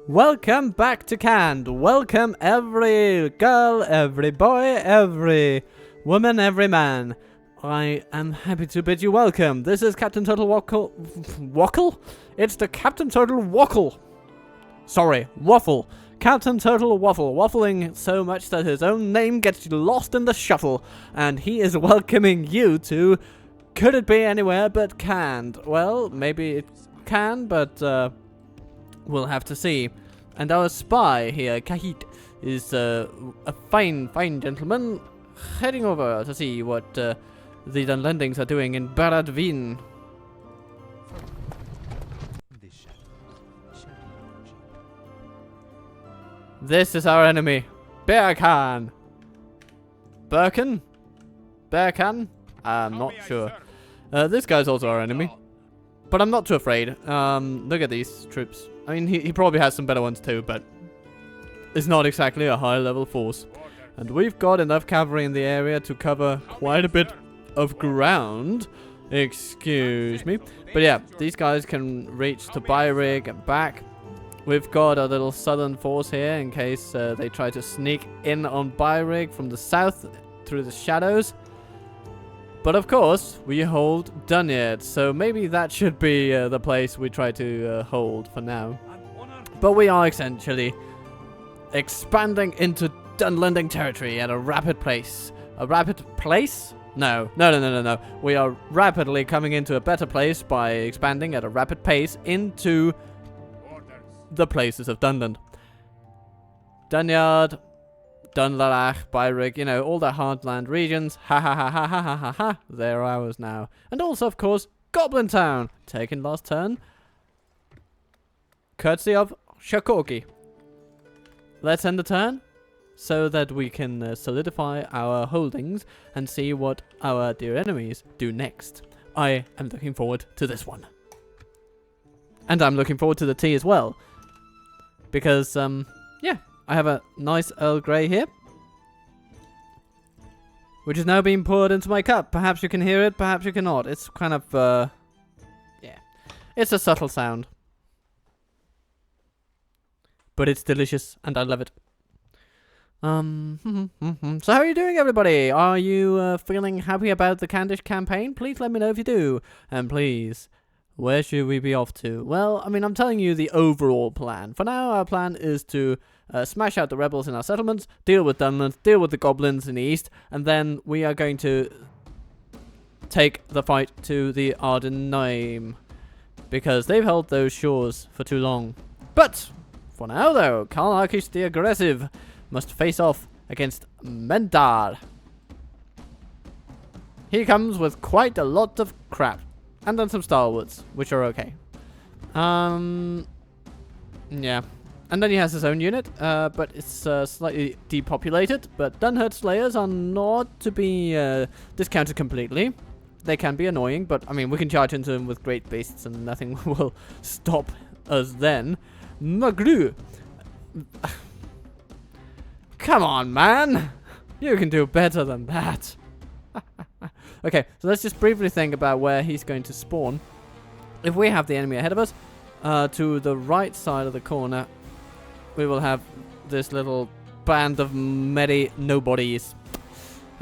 Welcome back to Canned. Welcome every girl, every boy, every woman, every man. I am happy to bid you welcome. This is Captain Turtle Waffle? It's the Captain Turtle Waffle. Sorry, Waffle. Captain Turtle Waffle. Waffling so much that his own name gets lost in the shuffle. And he is welcoming you to... Could it be anywhere but Canned? Well, maybe it can, but... we'll have to see. And our spy here, Kahit, is a fine gentleman heading over to see what the Dunlendings are doing in Baradvin. This is our enemy, Bearcan. Birkin? Bearcan? I'm not sure. This guy's also our enemy. But I'm not too afraid. Look at these troops. I mean, he probably has some better ones too, but it's not exactly a high-level force. And we've got enough cavalry in the area to cover quite a bit of ground. Excuse me. But yeah, these guys can reach to Byrig and back. We've got a little southern force here in case they try to sneak in on Byrig from the south through the shadows. But of course, we hold Dunedain, so maybe that should be the place we try to hold for now. But we are essentially expanding into Dunlending territory at a rapid pace. A rapid place? No. We are rapidly coming into a better place by expanding at a rapid pace into the places of Dunland. Dunyard, Dunlarach, Byrig, you know, all the hardland regions. Ha. They're ours now. And also, of course, Goblin Town, taken last turn. Courtesy of Shakoki. Let's end the turn so that we can solidify our holdings and see what our dear enemies do next. I am looking forward to this one. And I'm looking forward to the tea as well. Because, yeah. I have a nice Earl Grey here, which is now being poured into my cup. Perhaps you can hear it, perhaps you cannot. It's kind of, yeah. It's a subtle sound. But it's delicious, and I love it. So how are you doing, everybody? Are you feeling happy about the Candish campaign? Please let me know if you do. And please... where should we be off to? Well, I mean, I'm telling you the overall plan. For now, our plan is to smash out the rebels in our settlements, deal with Dunland, deal with the goblins in the east, and then we are going to take the fight to the Ardenheim, because they've held those shores for too long. But, for now though, Karl Arkish the Aggressive must face off against Mendar. He comes with quite a lot of crap. And then some Starwoods, which are okay. Yeah. And then he has his own unit, but it's slightly depopulated. But Dunhurt Slayers are not to be discounted completely. They can be annoying, but I mean, we can charge into them with great beasts and nothing will stop us then. Magru! Come on, man! You can do better than that. Okay, so let's just briefly think about where he's going to spawn. If we have the enemy ahead of us, to the right side of the corner, we will have this little band of merry nobodies.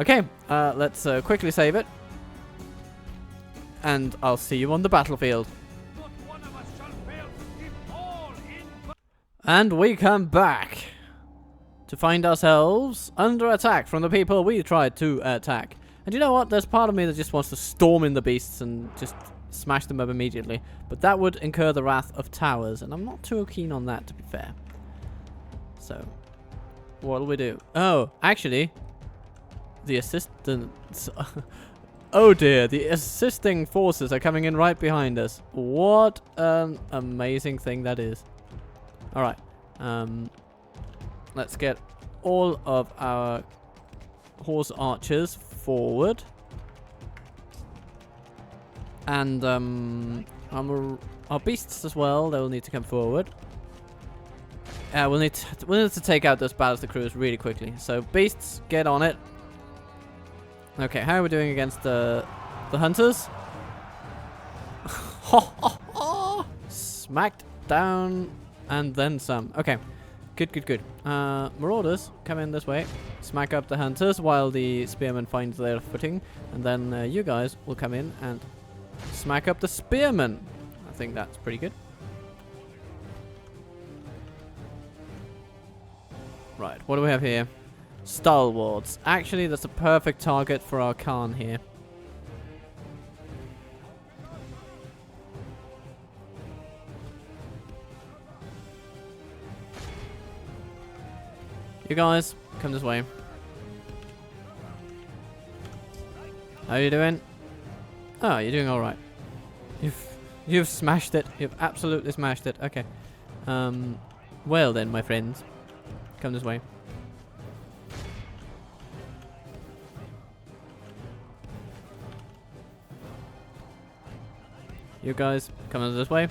Okay, let's quickly save it. And I'll see you on the battlefield. And we come back to find ourselves under attack from the people we tried to attack. And you know what? There's part of me that just wants to storm in the beasts and just smash them up immediately. But that would incur the wrath of towers, and I'm not too keen on that, to be fair. So, what'll we do? Oh, actually, the assistants... oh dear, the assisting forces are coming in right behind us. What an amazing thing that is. Alright, let's get all of our horse archers forward, and our beasts as well. They will need to come forward. We'll need to take out those Ballister crews really quickly. So beasts, get on it. Okay, how are we doing against the hunters? Smacked down and then some. Okay. Good, good, good. Marauders, come in this way. Smack up the hunters while the spearmen find their footing. And then you guys will come in and smack up the spearmen. I think that's pretty good. Right, what do we have here? Stalwarts. Actually, that's a perfect target for our Khan here. You guys, come this way. How are you doing? Oh, you're doing alright. You've smashed it. You've absolutely smashed it. Okay. Well then, my friends. Come this way. You guys, come this way.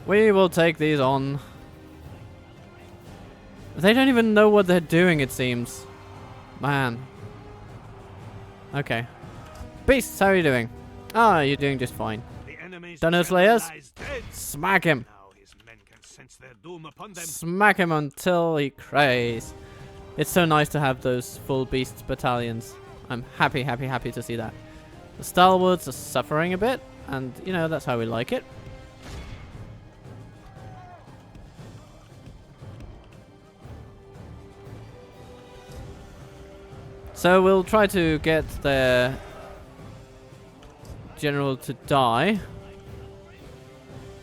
We will take these on. They don't even know what they're doing, it seems. Man. Okay. Beasts, how are you doing? Ah, you're doing just fine. Dunno Slayers? Smack him! Smack him until he crays. It's so nice to have those full beasts battalions. I'm happy, happy, happy to see that. The stalwarts are suffering a bit, and, you know, that's how we like it. So we'll try to get their general to die.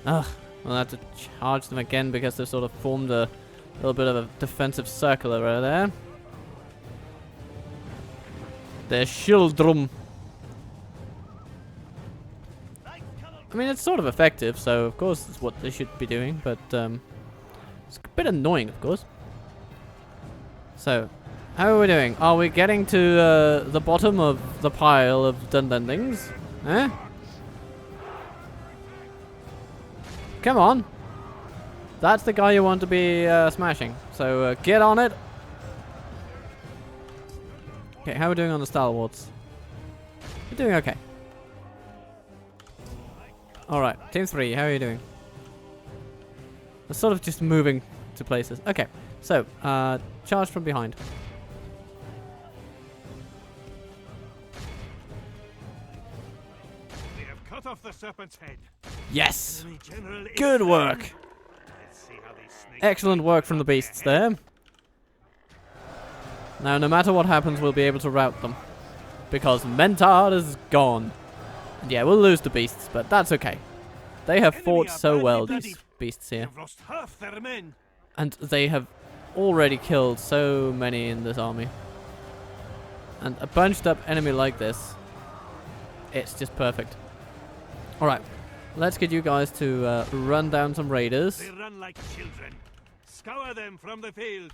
Ugh, we'll have to charge them again because they've sort of formed a little bit of a defensive circle over there. Their children. I mean, it's sort of effective, so of course it's what they should be doing, but it's a bit annoying, of course. So, how are we doing? Are we getting to the bottom of the pile of Dunedains? Eh? Come on. That's the guy you want to be smashing. So get on it. Okay, how are we doing on the stalwarts? We're doing okay. Alright, team 3, how are you doing? We're sort of just moving to places. Okay, so charge from behind. Off the serpent's head. Yes! Good work! Excellent work from the beasts there. Now, no matter what happens, we'll be able to rout them. Because Mentard is gone. And yeah, we'll lose the beasts, but that's okay. They have fought so well, these beasts here. And they have already killed so many in this army. And a bunched up enemy like this, it's just perfect. Alright, let's get you guys to run down some raiders. They run like children. Scour them from the field.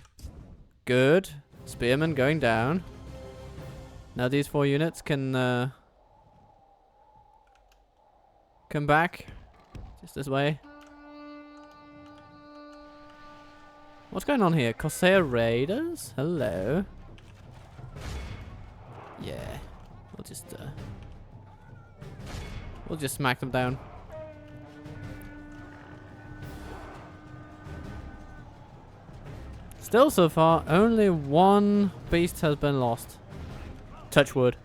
Good. Spearmen going down. Now these 4 units can come back. Just this way. What's going on here? Corsair raiders? Hello. Yeah. We'll just smack them down. Still, so far, only 1 beast has been lost. Touch wood.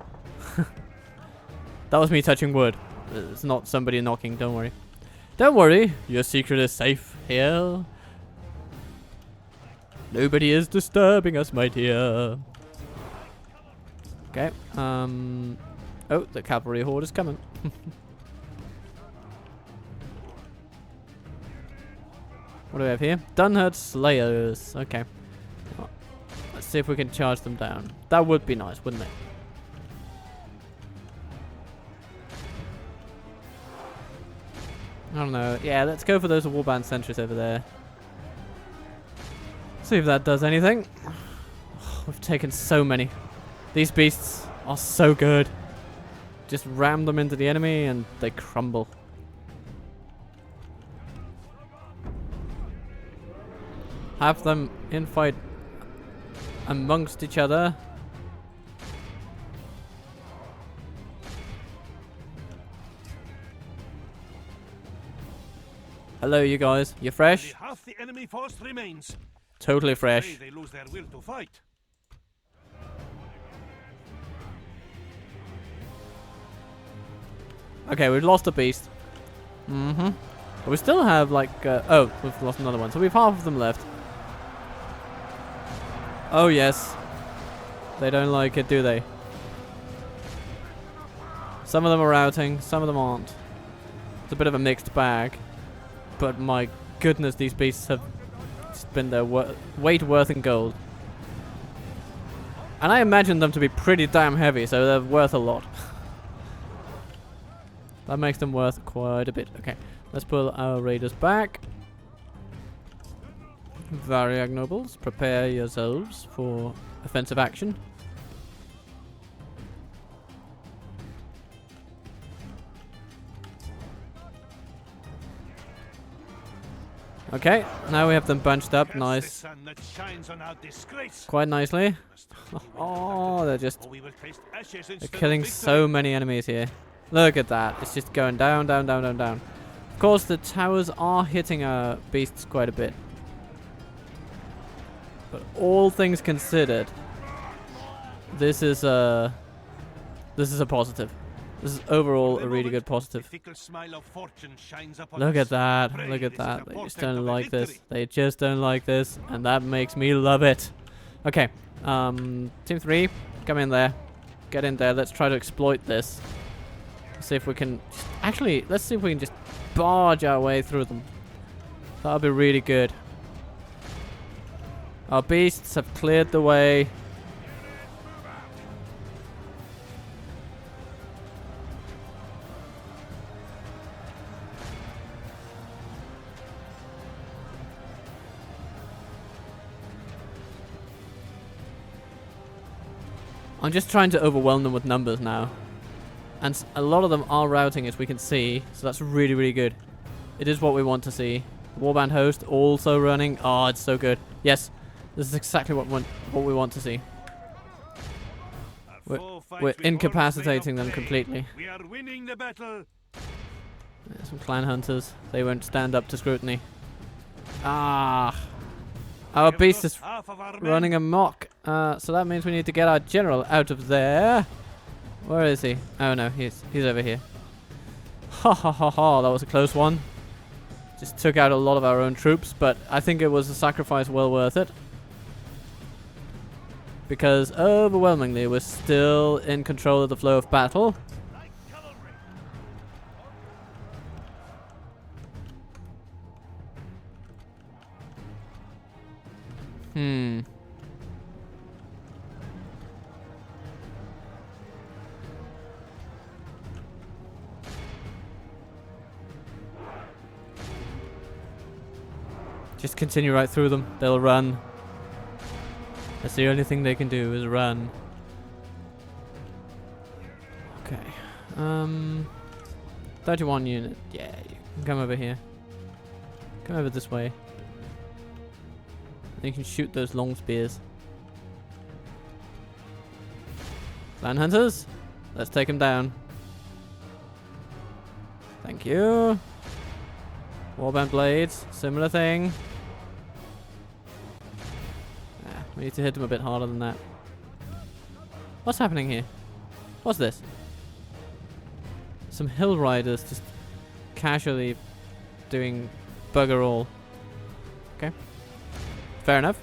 That was me touching wood. It's not somebody knocking, don't worry. Don't worry, your secret is safe here. Nobody is disturbing us, my dear. Okay, oh, the cavalry horde is coming. What do we have here? Dunherd Slayers. Okay. Well, let's see if we can charge them down. That would be nice, wouldn't it? I don't know. Yeah, let's go for those warband sentries over there. See if that does anything. Oh, we've taken so many. These beasts are so good. Just ram them into the enemy and they crumble. Have them infight amongst each other. Hello, you guys. You fresh? Only half the enemy force remains. Totally fresh. They lose their will to fight. Okay, we've lost a beast. But we still have like, oh, we've lost another one. So we've half of them left. Oh yes. They don't like it, do they? Some of them are routing, some of them aren't. It's a bit of a mixed bag. But my goodness, these beasts have just been their weight worth in gold. And I imagine them to be pretty damn heavy, so they're worth a lot. That makes them worth quite a bit. Okay, let's pull our raiders back. Variag nobles, prepare yourselves for offensive action. Okay, now we have them bunched up, nice. Quite nicely. Oh, they're killing so many enemies here. Look at that, it's just going down, down, down, down, down. Of course, the towers are hitting our beasts quite a bit. But all things considered, this is a positive. This is overall a really good positive. Look at that. Look at that. They just don't like this. They just don't like this. And that makes me love it. Okay. Team 3, come in there. Get in there. Let's try to exploit this. See if we can... Actually, let's see if we can just barge our way through them. That'll be really good. Our beasts have cleared the way. I'm just trying to overwhelm them with numbers now. And a lot of them are routing, as we can see. So that's really, really good. It is what we want to see. Warband host also running. Oh, it's so good. Yes, this is exactly what we want to see. We're incapacitating them completely. We are winning the battle. Some clan hunters. They won't stand up to scrutiny. Ah. Our beast is running amok. So that means we need to get our general out of there. Where is he? Oh no, he's over here. Ha ha ha ha, that was a close one. Just took out a lot of our own troops, but I think it was a sacrifice well worth it. Because overwhelmingly we're still in control of the flow of battle. Just continue right through them. They'll run. That's the only thing they can do is run. Okay. 31 unit. Yeah, you can come over here. Come over this way. And you can shoot those long spears. Clan hunters, let's take them down. Thank you. Warband blades, similar thing. We need to hit them a bit harder than that. What's happening here? What's this? Some hill riders just casually doing bugger all. Okay. Fair enough.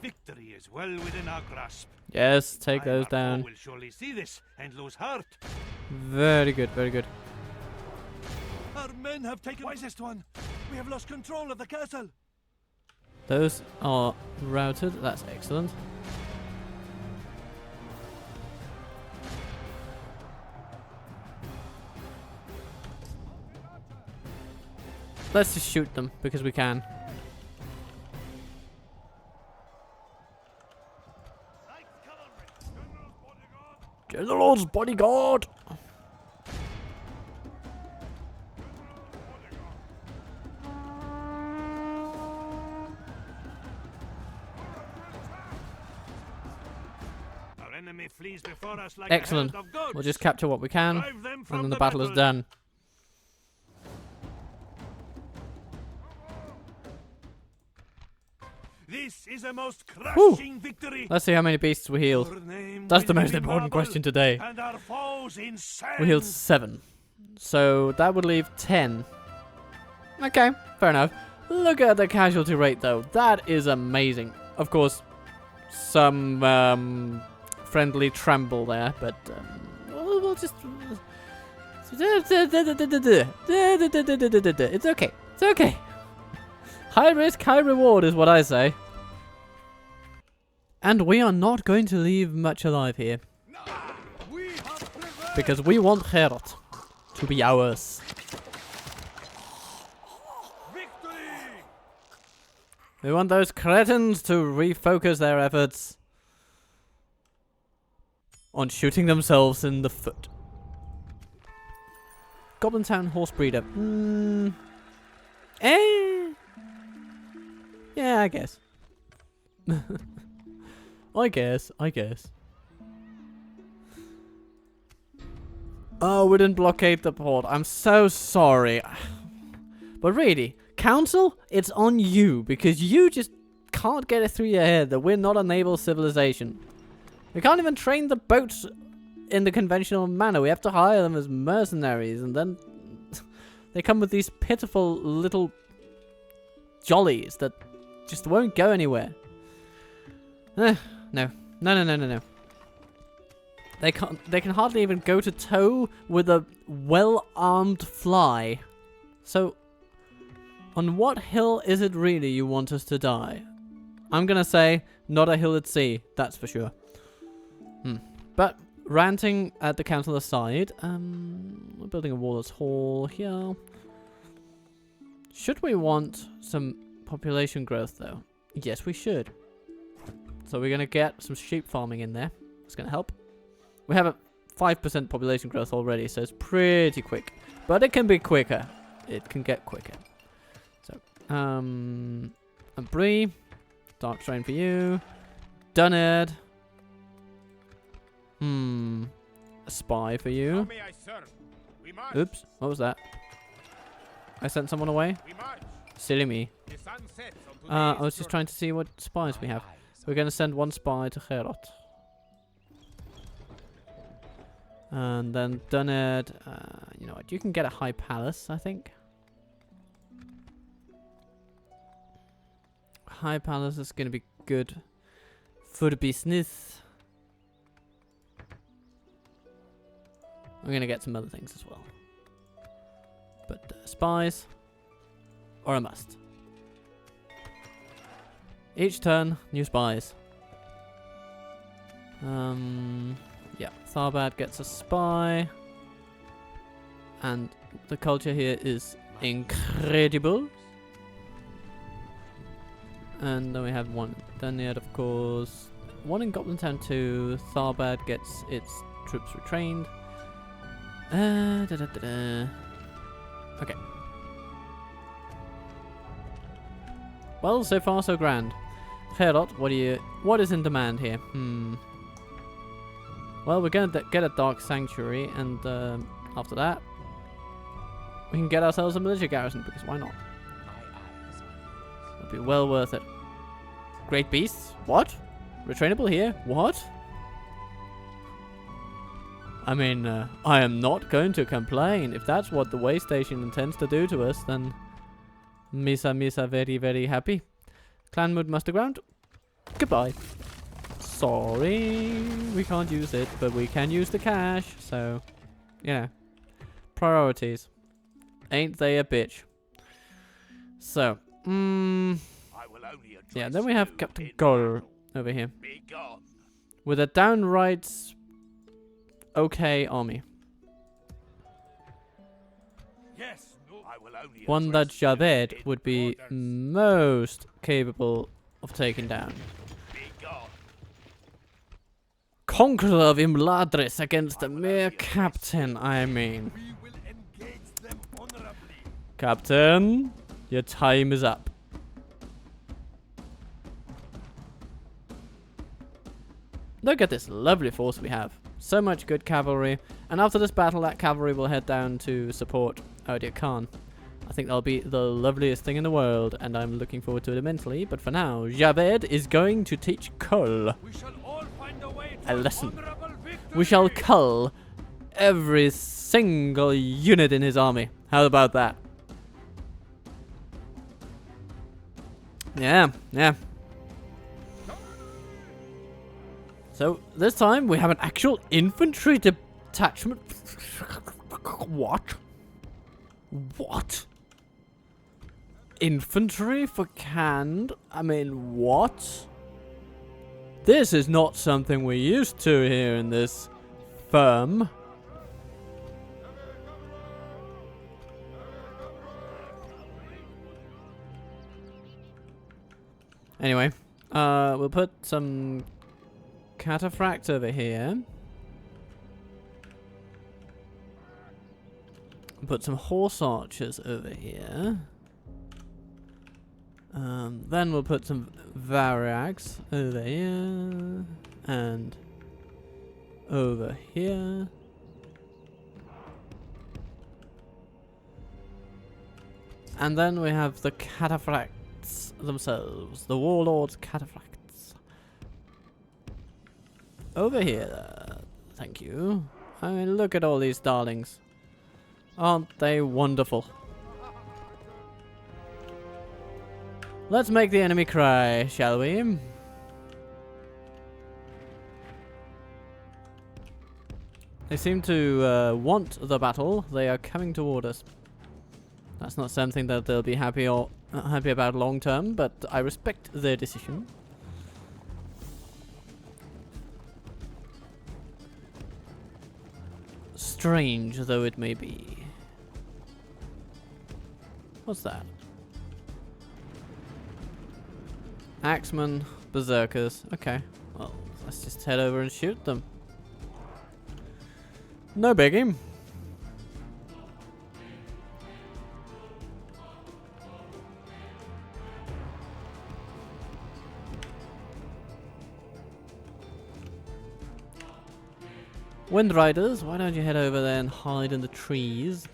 Victory is well within our grasp. Yes, take those down. Will surely see this and lose heart. Very good, very good. Our men have taken wisest one. We have lost control of the castle. Those are routed. That's excellent. Let's just shoot them because we can. General's bodyguard. enemy flees before us like Excellent. a herd of goats. We'll just capture what we can, Drive them from and then the battle is done. This is a most crushing victory. Let's see how many beasts we healed. Your name That's the will most be important marble, question today. and our foes in sand. We healed 7. So that would leave 10. Okay, fair enough. Look at the casualty rate though. That is amazing. Of course, some friendly tremble there, but we'll just... It's okay. It's okay. High risk, high reward is what I say. And we are not going to leave much alive here. Because we want Geralt to be ours. Victory! We want those cretins to refocus their efforts on shooting themselves in the foot. Goblin Town Horse Breeder. Yeah, I guess. I guess. Oh, we didn't blockade the port. I'm so sorry. But really, Council, it's on you. Because you just can't get it through your head that we're not a naval civilization. We can't even train the boats in the conventional manner. We have to hire them as mercenaries. And then they come with these pitiful little jollies that just won't go anywhere. No. They can hardly even go to toe with a well-armed fly. So, on what hill is it really you want us to die? I'm gonna say, not a hill at sea, that's for sure. But, ranting at the council aside, we're building a Warlord's Hall here. Should we want some population growth though? Yes, we should. So we're gonna get some sheep farming in there. It's gonna help. We have a 5% population growth already, so it's pretty quick. But it can be quicker. It can get quicker. So, a Bree. Dark Strain for you. Dunedain. A spy for you. Oops, what was that? I sent someone away? Silly me. I was just trying to see what spies we have. We're going to send one spy to Geralt. And then Dunedain, you know what, you can get a high palace, I think. High palace is going to be good for the business. I'm going to get some other things as well. But spies are a must. Each turn, new spies. Yeah, Tharbad gets a spy. And the culture here is incredible. And then we have one Dunedain, of course. One in Goblin Town 2. Tharbad gets its troops retrained. Okay. Well, so far so grand. Geralt, what is in demand here? Well, we're gonna get a Dark Sanctuary, and after that, we can get ourselves a militia garrison, because why not? It'll be well worth it. Great beasts? What? Retrainable here? What? I mean, I am not going to complain. If that's what the way station intends to do to us, then Misa very, very happy. Clan Mood Muster Ground. Goodbye. Sorry, we can't use it, but we can use the cash, so, you know. Priorities. Ain't they a bitch? So, yeah, then we have Captain Cöll over here. With a downright okay army. One that Javed would be most capable of taking down. Conqueror of Imladris against the mere captain, I mean. Captain, your time is up. Look at this lovely force we have. So much good cavalry. And after this battle, that cavalry will head down to support Adrian Khan. I think that'll be the loveliest thing in the world, and I'm looking forward to it immensely. But for now, Javed is going to teach Cöll a lesson. We shall cull every single unit in his army. How about that? Yeah. So this time we have an actual infantry detachment. What? What? Infantry for canned? I mean, what? This is not something we're used to here in this firm. Anyway, we'll put some cataphracts over here. Put some horse archers over here. Then we'll put some variags over here and over here. And then we have the cataphracts themselves, the warlords cataphracts. Over here, thank you. I mean, look at all these darlings. Aren't they wonderful? Let's make the enemy cry, shall we? They seem to want the battle. They are coming toward us. That's not something that they'll be happy about long term, but I respect their decision. Strange though it may be. What's that? Axemen, berserkers. Okay, well, let's just head over and shoot them. No biggie. Wind Riders, why don't you head over there and hide in the trees?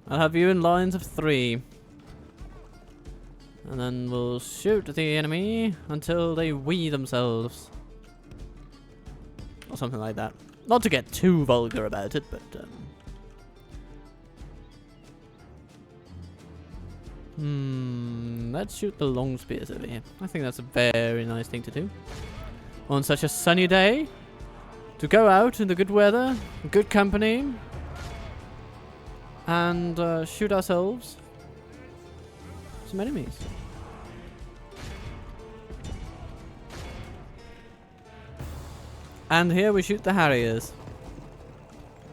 I'll have you in lines of 3. And then we'll shoot the enemy until they wee themselves. Or something like that. Not to get too vulgar about it, but... let's shoot the long spears over here. I think that's a very nice thing to do. On such a sunny day. To go out in the good weather, good company. And shoot ourselves some enemies. And here we shoot the Harriers.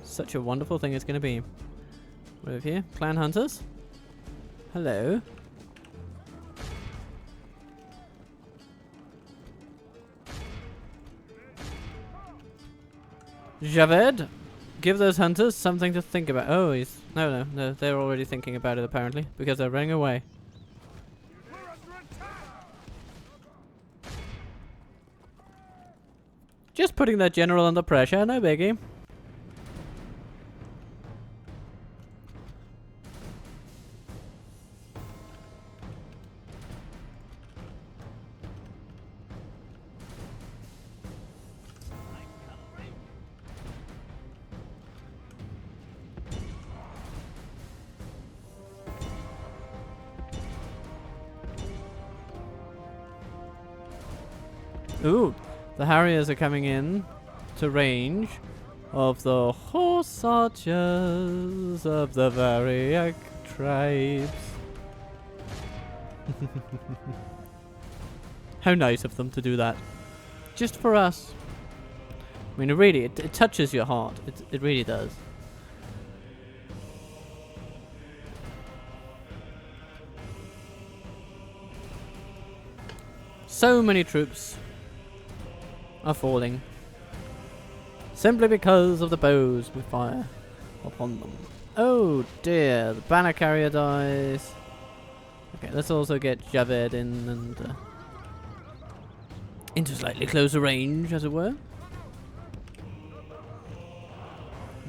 Such a wonderful thing it's going to be. Over here, clan hunters. Hello. Javed, give those hunters something to think about. Oh, he's... No, they're already thinking about it apparently, because they're running away. Just putting that general under pressure, no biggie. Ooh, the Harriers are coming in to range of the horse archers of the Variag tribes. How nice of them to do that. Just for us. I mean, really, it touches your heart. It really does. So many troops are falling simply because of the bows we fire upon them. Oh dear, the banner carrier dies. Okay, let's also get Javed in and into slightly closer range, as it were.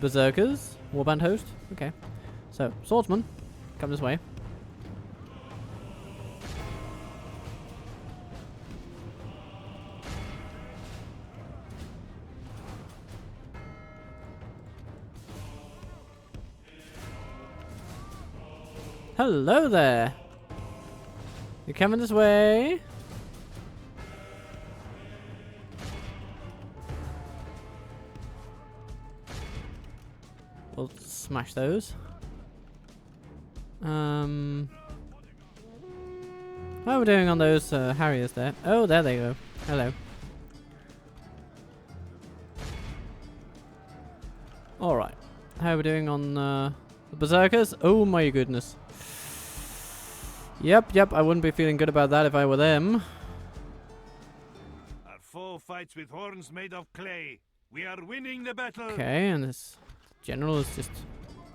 Berserkers, warband host. Okay, so swordsman, come this way. Hello there. You coming this way? We'll smash those. How are we doing on those Harriers there? Oh, there they go. Hello. Alright. How are we doing on the Berserkers? Oh my goodness. Yep, I wouldn't be feeling good about that if I were them. Our foe fights with horns made of clay. We are winning the battle. Okay, and this general is just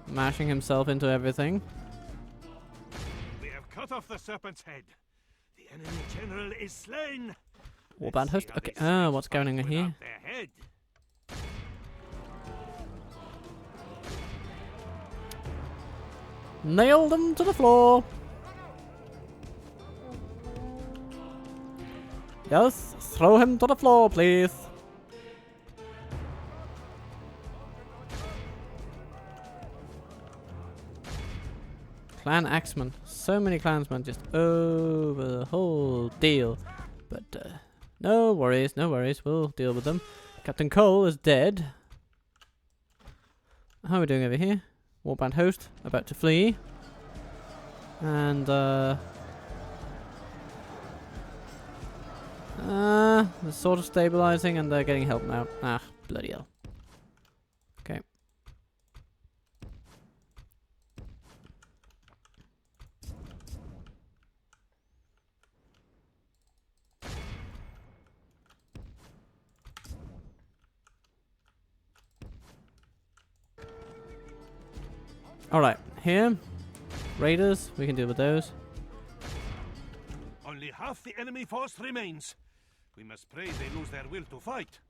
mashing himself into everything. We have cut off the serpent's head. The enemy general is slain. Warband host? Okay, what's going on here? Their head. Nailed him to the floor. Yes, throw him to the floor, please. Clan Axeman. So many clansmen just over the whole deal. But no worries. We'll deal with them. Captain Cöll is dead. How are we doing over here? Warband host about to flee. And they're sort of stabilizing and they're getting help now. Ah, bloody hell. Okay. Alright, here. Raiders, we can deal with those. Only half the enemy force remains. We must pray they lose their will to fight.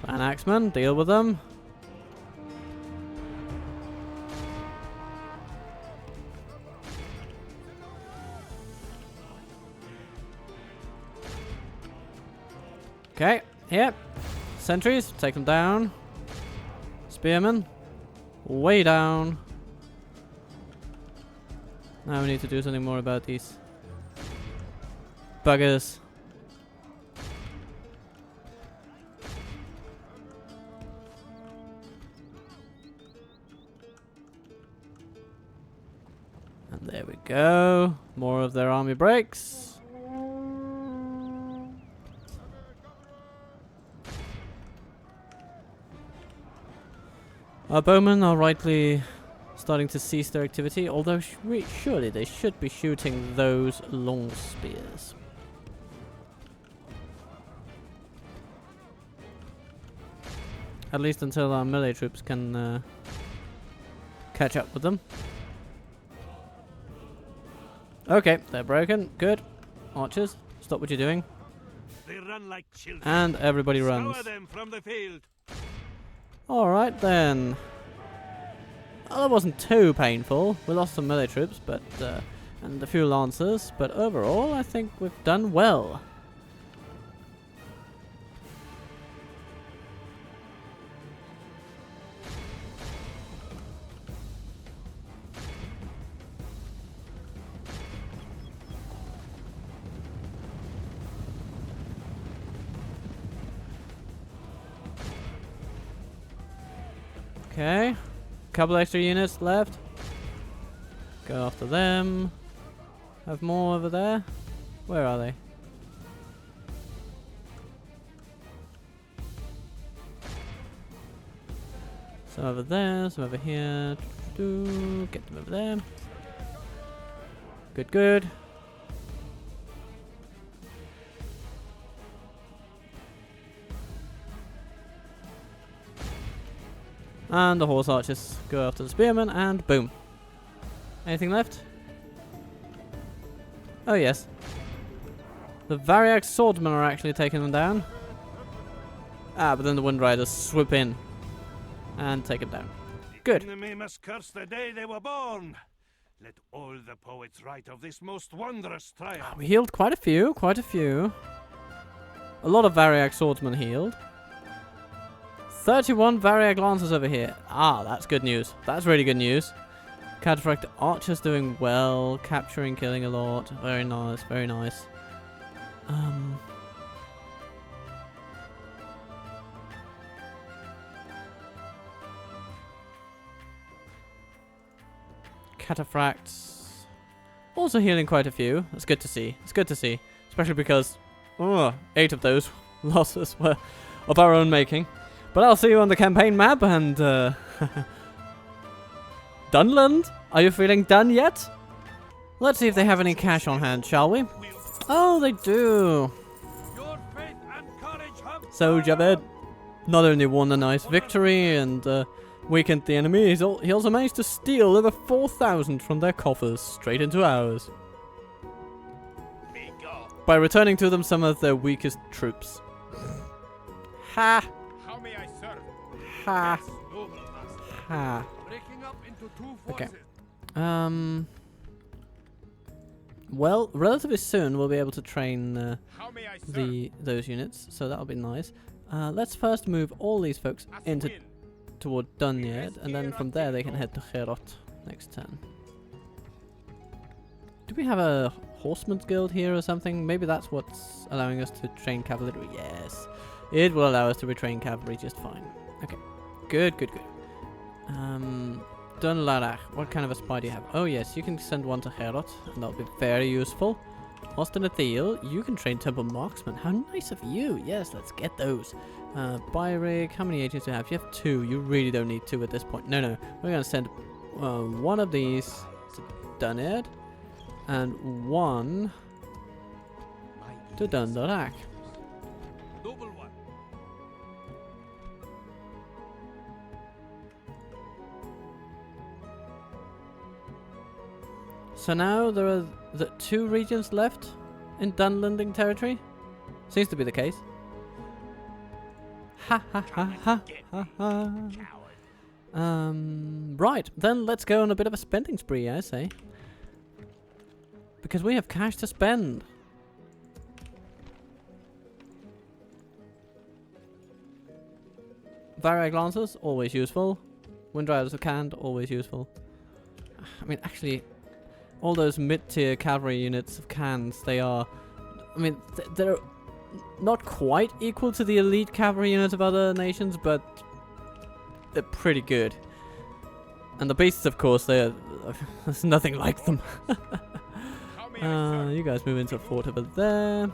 Clan Axeman, deal with them. Okay, yep. Sentries, take them down. Spearmen, way down. Now we need to do something more about these buggers. And there we go. More of their army breaks. Our bowmen are rightly starting to cease their activity, although surely they should be shooting those long spears. At least until our melee troops can catch up with them. Okay, they're broken. Good. Archers, stop what you're doing. They run like children. And everybody runs. Scour them from the field. Alright then. Well, that wasn't too painful. We lost some melee troops, but and a few lancers, but overall I think we've done well. Okay. Couple extra units left. Go after them. Have more over there. Where are they? Some over there, some over here. Get them over there. Good, good. And the horse archers go after the spearmen, and boom. Anything left? Oh yes. The Variax swordsmen are actually taking them down. Ah, but then the Wind Riders swoop in and take it down. Good. The enemy must curse the day they were born. Let all the poets write of this most wondrous triumph. We healed quite a few, quite a few. A lot of Variax swordsmen healed. 31 Variax lancers over here. Ah, that's good news. That's really good news. Cataphract archers doing well, capturing, killing a lot. Very nice, very nice. Cataphracts also healing quite a few. That's good to see. It's good to see, especially because 8 of those losses were of our own making. But I'll see you on the campaign map, and Dunland? Are you feeling done yet? Let's see if they have any cash on hand, shall we? Oh, they do. Your faith and courage have So Javed not only won a nice victory and weakened the enemy, he also managed to steal over 4,000 from their coffers straight into ours. By returning to them some of their weakest troops. Ha! How may I serve? Ha! Yes, noble master. Ha! Breaking up into two Okay. forces. Well, relatively soon we'll be able to train How may I serve? those units, so that'll be nice. Let's first move all these folks into toward Dunedain, and then from there they can head to Herot next turn. Do we have a horseman's guild here or something? Maybe that's what's allowing us to train cavalry. Yes, it will allow us to retrain cavalry just fine. Okay, good, good, good. Dunlarach, what kind of a spy do you have? Oh yes, you can send one to Herot, and that'll be very useful. Ostenethil, you can train temple marksmen. How nice of you. Yes, let's get those. Byrig, how many agents do you have? You have 2. You really don't need 2 at this point. No, no. We're going to send one of these to Dunedain and one to Dunlarach. Noble one. So now there are the 2 regions left in Dunlanding territory. Seems to be the case. Ha ha ha ha ha ha. Right, then let's go on a bit of a spending spree, I say. Because we have cash to spend. Variag Lancers, always useful. Wind Riders of Cand, always useful. I mean, actually, all those mid-tier cavalry units of Cans, they are... I mean, they're not quite equal to the elite cavalry units of other nations, but they're pretty good. And the beasts, of course, they're... there's nothing like them. You guys move into a fort over there.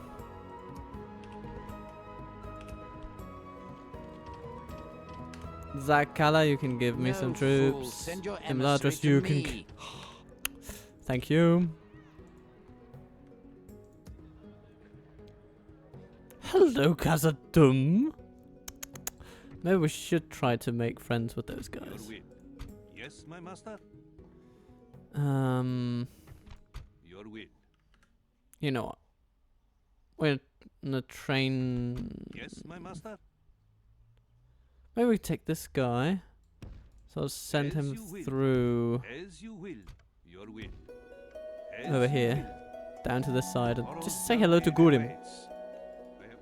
Zakala, you can give me some troops. Imladris, you can... Thank you. Hello, Khazad-dûm. Maybe we should try to make friends with those guys. Yes, my master. Your will. You know what? We're gonna train... Yes, my master. Maybe we take this guy. So I'll send him through... As you will. Your will. Over here. Down to this side. And just say hello to Gurim.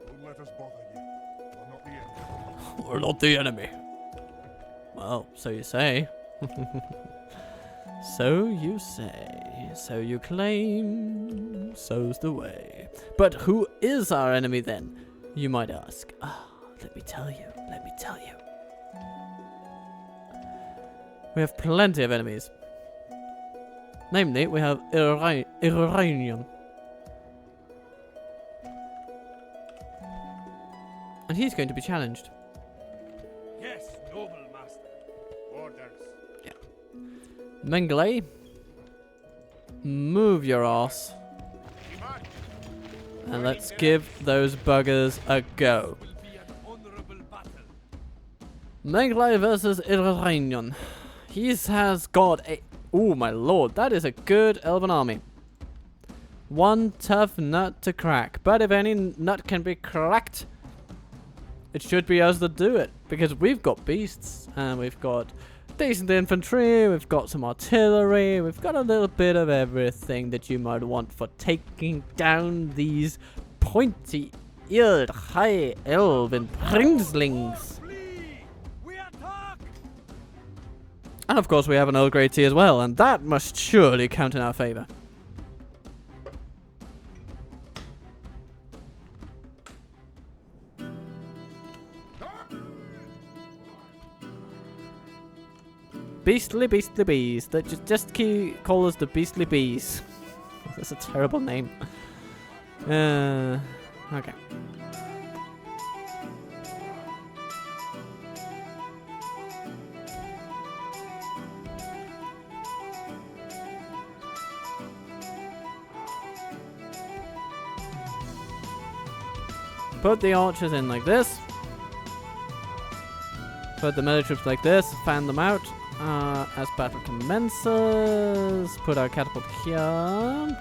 Don't let us bother you. We're not the enemy. We're not the enemy. Well, so you say. So you say. So you claim. So's the way. But who is our enemy then? You might ask. Ah, let me tell you. Let me tell you. We have plenty of enemies. Namely, we have Iranian. And he's going to be challenged. Yes, noble master. Orders. Yeah. Mengele, move your ass. And let's give those buggers a go. Meglai versus Iranion. He has got a... Oh my lord, that is a good elven army. One tough nut to crack. But if any nut can be cracked, it should be us that do it. Because we've got beasts, and we've got decent infantry, we've got some artillery, we've got a little bit of everything that you might want for taking down these pointy-eared high elven princelings. And of course we have an Earl Grey tea as well, and that must surely count in our favour. Beastly bees. That just call us the beastly bees. That's a terrible name. Okay. Put the archers in like this. Put the melee troops like this. Fan them out. As battle commences, put our catapult here.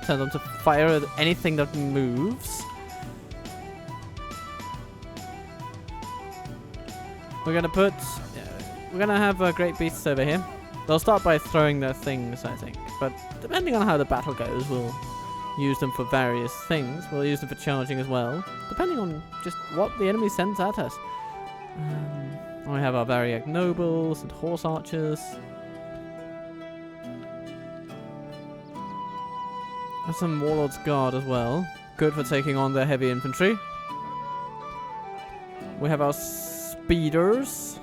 Tell them to fire at anything that moves. We're gonna have great beasts over here. They'll start by throwing their things, I think. But depending on how the battle goes, we'll use them for various things. We'll use them for charging as well, depending on just what the enemy sends at us. We have our Variag nobles and horse archers. And some warlords guard as well. Good for taking on their heavy infantry. We have our speeders.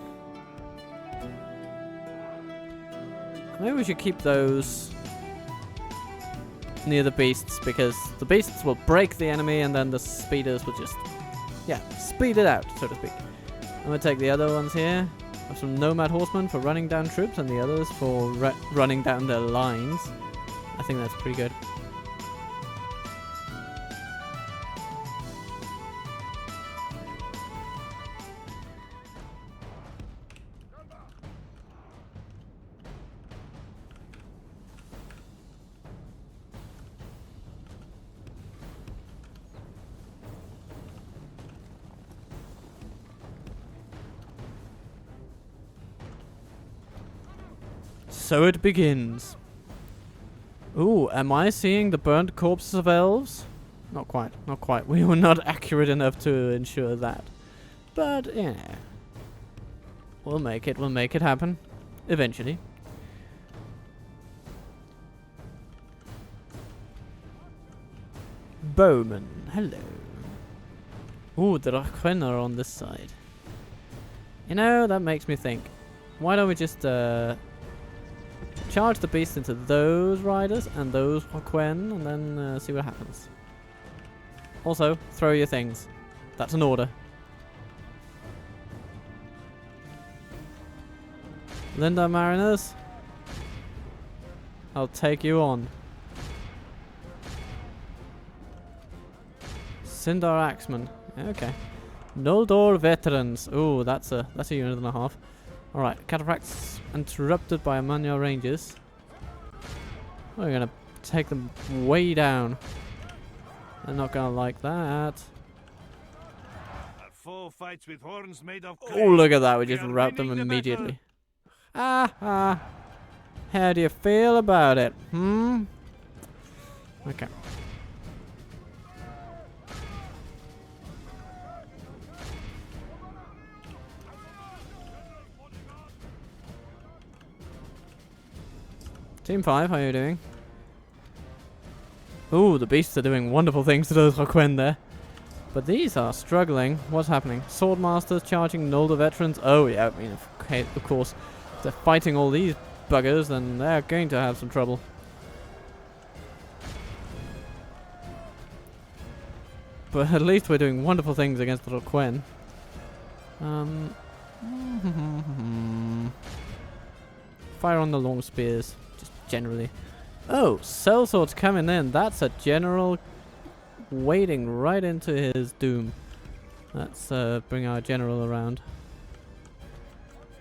Maybe we should keep those near the beasts, because the beasts will break the enemy and then the speeders will just, speed it out, so to speak. I'm going to take the other ones here. Have some nomad horsemen for running down troops and the others for running down their lines. I think that's pretty good. So it begins. Ooh, am I seeing the burnt corpses of elves? Not quite, not quite. We were not accurate enough to ensure that. But, yeah. We'll make it happen. Eventually. Bowman, hello. Ooh, the Rachwen are on this side. You know, that makes me think. Why don't we just, charge the beast into those riders and those Rachwen, and then see what happens. Also, throw your things. That's an order. Linda Mariners, I'll take you on. Sindar Axeman. Okay. Noldor veterans. Ooh, that's a unit and a half. Alright, cataracts interrupted by Amanya Rangers. We're gonna take them way down. They're not gonna like that. Fights with horns made of clay. Oh, look at that, we just wrapped them immediately. How do you feel about it? Okay. Team 5, how are you doing? Ooh, the beasts are doing wonderful things to those Rachwen there. But these are struggling. What's happening? Swordmasters charging Noldor veterans. Oh yeah, I mean, of course. If they're fighting all these buggers, then they're going to have some trouble. But at least we're doing wonderful things against the Rachwen. Fire on the long spears. Generally. Oh, sellsword's coming in. That's a general wading right into his doom. Let's bring our general around.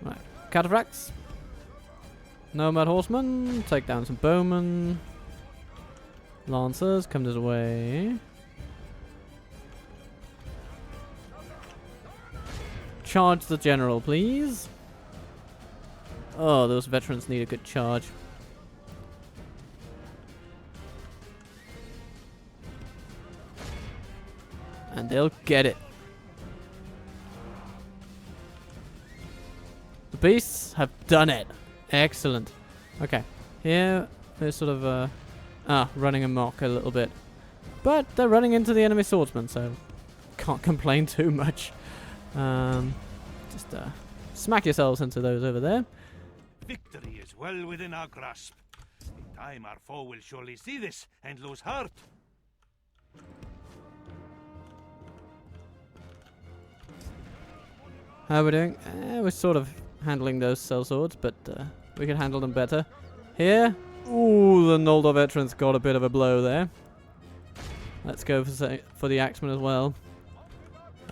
Right. Cataphracts. Nomad horsemen. Take down some bowmen. Lancers, come this way. Charge the general, please. Oh, those veterans need a good charge. And they'll get it. The beasts have done it. Excellent. Okay. Here, they're sort of, running amok a little bit. But they're running into the enemy swordsman, so can't complain too much. Just smack yourselves into those over there. Victory is well within our grasp. In time, our foe will surely see this and lose heart. How are we doing? We're sort of handling those sellswords, but we can handle them better. Here. Ooh, the Noldor veterans got a bit of a blow there. Let's go for the axemen as well.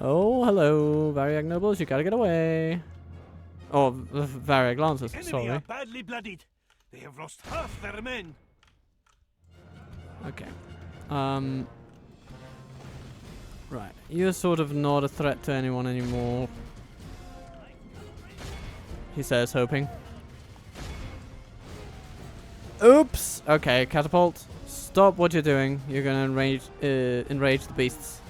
Oh, hello, Variag nobles, you gotta get away. Oh, the Variag lancers, sorry. Are badly bloodied. They have lost half their men. Okay. Right, you're sort of not a threat to anyone anymore. He says, hoping. Oops! Okay, catapult. Stop what you're doing. You're gonna enrage the beasts.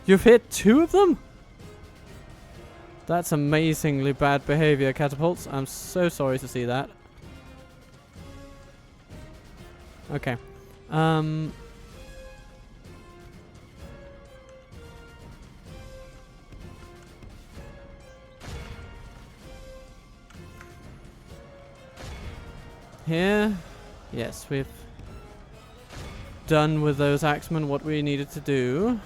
You've hit 2 of them? That's amazingly bad behavior, catapults. I'm so sorry to see that. Okay. Here. Yes, we've done with those axemen what we needed to do.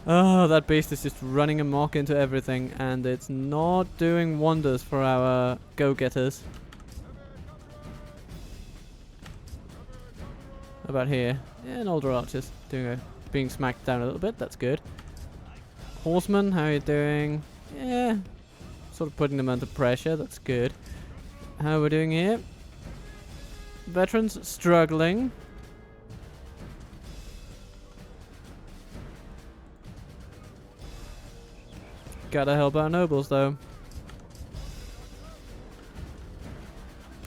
Oh, that beast is just running amok into everything, and it's not doing wonders for our go-getters. How about here? Yeah, an older archers being smacked down a little bit. That's good. Horsemen, how are you doing? Yeah, sort of putting them under pressure. That's good. How are we doing here? Veterans struggling. Gotta help our nobles, though.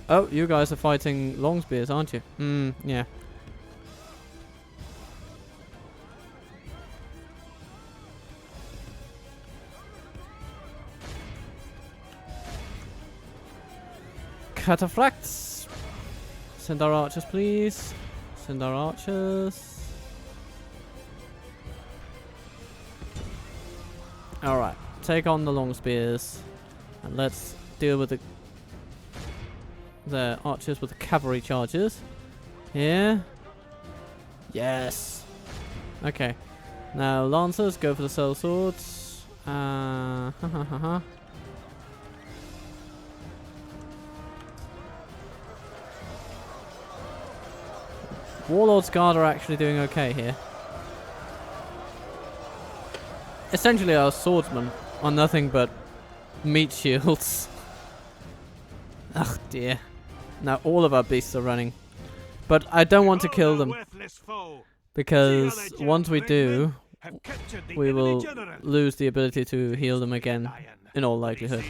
Oh, you guys are fighting long spears, aren't you? Yeah. Cataphracts. Send our archers, please. Send our archers. Alright. Take on the long spears. And let's deal with the archers with the cavalry charges. Here. Yes. Okay. Now, lancers, go for the cell swords. Warlord's Guard are actually doing okay here. Essentially, our swordsmen are nothing but meat shields. Ugh, dear. Now all of our beasts are running. But I don't want to kill them, because once we do, we will lose the ability to heal them again, in all likelihood.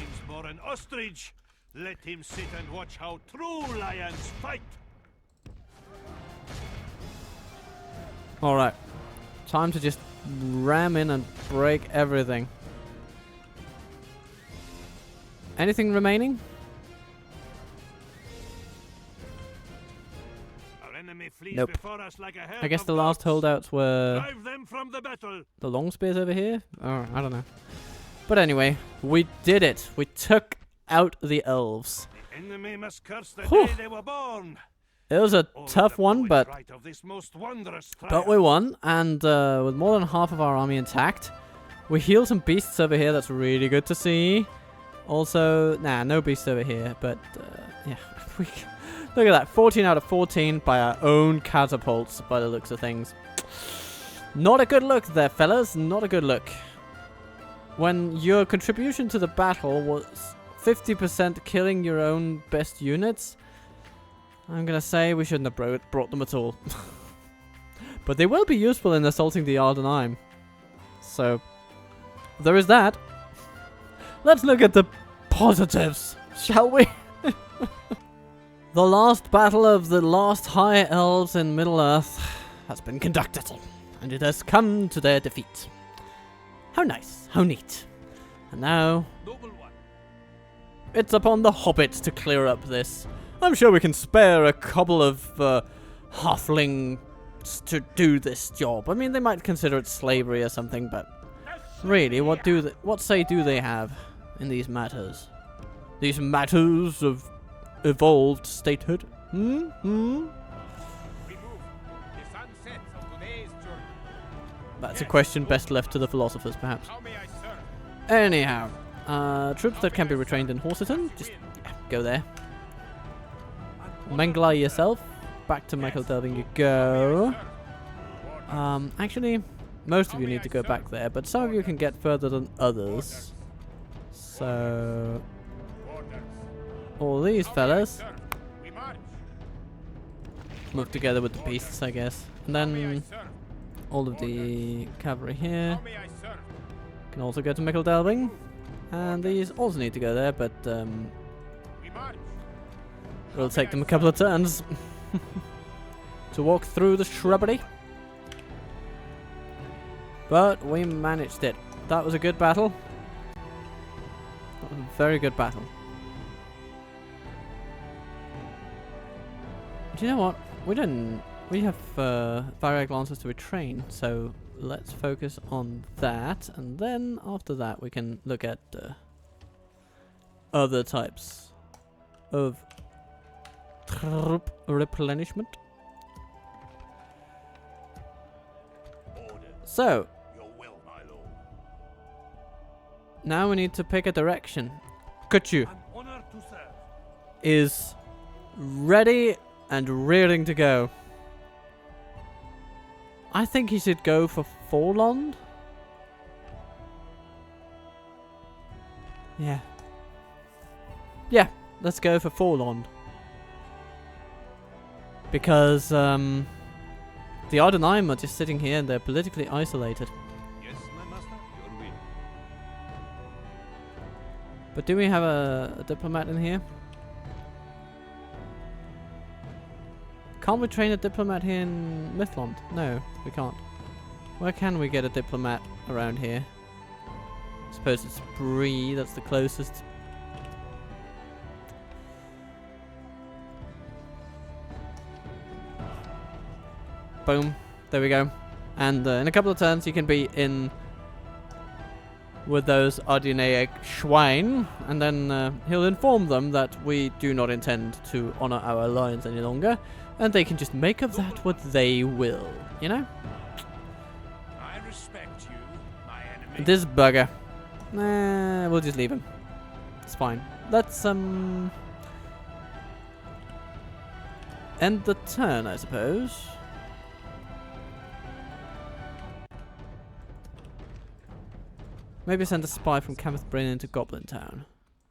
Let him sit and watch how true lions fight. Alright. Time to just ram in and break everything. Anything remaining? Nope. I guess the last holdouts were the long spears over here? Oh, I don't know. But anyway, we did it. We took out the elves. The enemy must curse the day they were born. It was a tough one, but we won, and with more than half of our army intact. We healed some beasts over here, that's really good to see. Also, no beasts over here, but yeah. Look at that, 14 out of 14 by our own catapults, by the looks of things. Not a good look there, fellas. Not a good look. When your contribution to the battle was 50% killing your own best units, I'm gonna say we shouldn't have brought them at all. But they will be useful in assaulting the Ardenheim. So, there is that. Let's look at the positives, shall we? The last battle of the last High Elves in Middle-earth has been conducted, and it has come to their defeat. How nice, how neat. And now, it's upon the hobbits to clear up this. I'm sure we can spare a couple of halflings to do this job. I mean, they might consider it slavery or something, but really, what say do they have in these matters? These matters of evolved statehood? That's a question best left to the philosophers, perhaps. Anyhow, troops that can be retrained in Horseton, just go there. Mengla yourself, back to Michael Delving you go. Actually, most of you need to go back there, but some of you can get further than others. So, all these fellas move together with the beasts, I guess. And then all of the cavalry here can also go to Michael Delving. And these also need to go there, but it'll take them a couple of turns to walk through the shrubbery. But we managed it. That was a good battle. That was a very good battle. Do you know what? We have Variag Lancers to retrain, so let's focus on that, and then after that we can look at other types of troop replenishment. So, now we need to pick a direction. Kuchu is ready and rearing to go. I think he should go for Forlond. Yeah. Yeah, let's go for Forlond. Because the Ardenheim are just sitting here and they're politically isolated. Yes, my master, your will. But do we have a diplomat in here? Can't we train a diplomat here in Mithlond? No, we can't. Where can we get a diplomat around here? I suppose it's Bree, that's the closest. Boom. There we go. And in a couple of turns you can be in with those Ardinaic Schwein, and then he'll inform them that we do not intend to honor our alliance any longer, and they can just make of that what they will, you know? I respect you, my enemy. This bugger. Nah, we'll just leave him. It's fine. Let's end the turn, I suppose. Maybe send a spy from Cameth Brain into Goblin Town.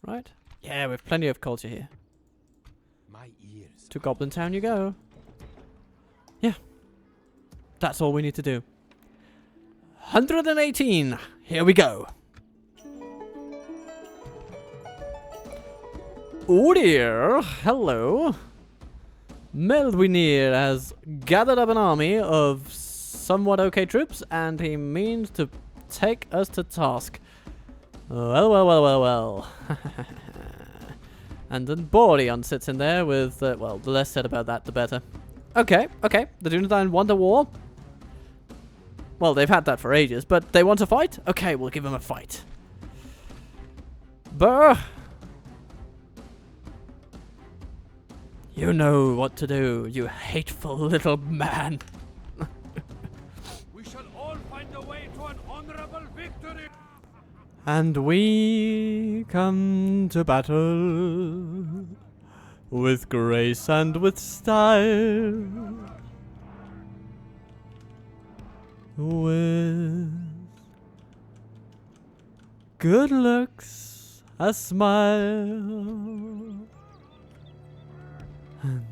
Right? Yeah, we have plenty of culture here. My ears. To Goblin Town you go. Yeah. That's all we need to do. 118. Here we go. Oh dear. Hello. Meldwinir has gathered up an army of somewhat okay troops, and he means to take us to task. Well, well, well, well, well. And then Boreon sits in there with, well, the less said about that, the better. Okay, okay. The Dunedain won the war. Well, they've had that for ages, but they want to fight? Okay, we'll give them a fight. Brr. You know what to do, you hateful little man. We shall all find a way to an honorable victory. And we come to battle with grace and with style. with good looks, a smile, and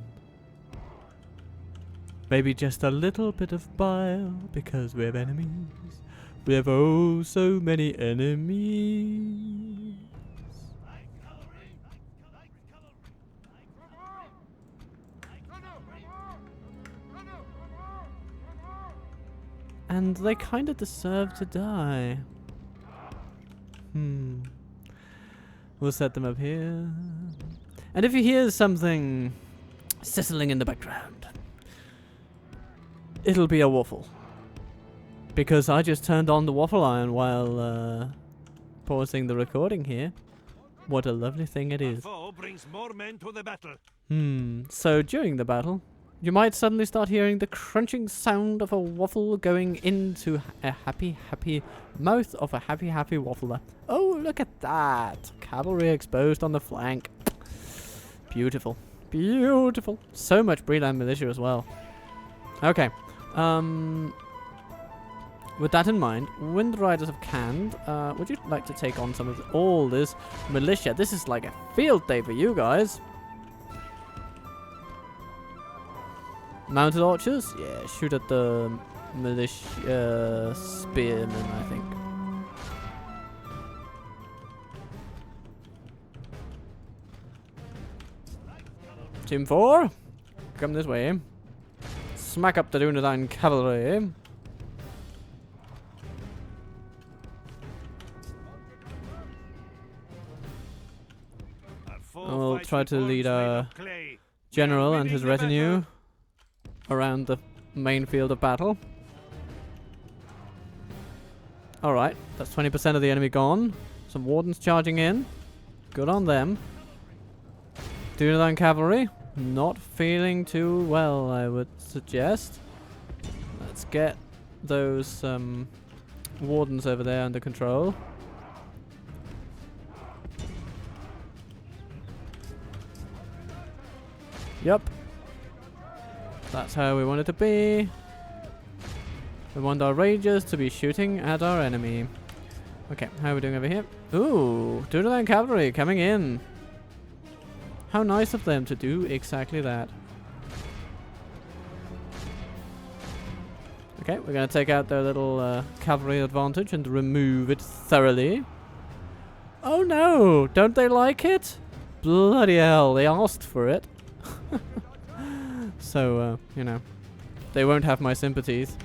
maybe just a little bit of bile, because we're enemies. We have oh so many enemies. And they kind of deserve to die. We'll set them up here. And if you hear something sizzling in the background, it'll be a waffle. Because I just turned on the waffle iron while pausing the recording here. What a lovely thing it is. Foe brings more men to the battle. So during the battle, you might suddenly start hearing the crunching sound of a waffle going into a happy, happy mouth of a happy, happy waffler. Oh, look at that. Cavalry exposed on the flank. Beautiful. Beautiful. So much Breland militia as well. Okay. With that in mind, Wind Riders have canned. Would you like to take on some of all this militia? This is like a field day for you guys. Mounted archers? Yeah, shoot at the militia spearmen, I think. Team 4, come this way. Smack up the Dunedain cavalry. I'll try to lead our general and his retinue around the main field of battle. Alright, that's 20% of the enemy gone. Some wardens charging in. Good on them. Dunedain cavalry, not feeling too well, I would suggest. Let's get those wardens over there under control. Yep. That's how we want it to be. We want our rangers to be shooting at our enemy. Okay, how are we doing over here? Ooh, Dunedain cavalry coming in. How nice of them to do exactly that. Okay, we're going to take out their little cavalry advantage and remove it thoroughly. Oh no! Don't they like it? Bloody hell, they asked for it. So, you know, they won't have my sympathies.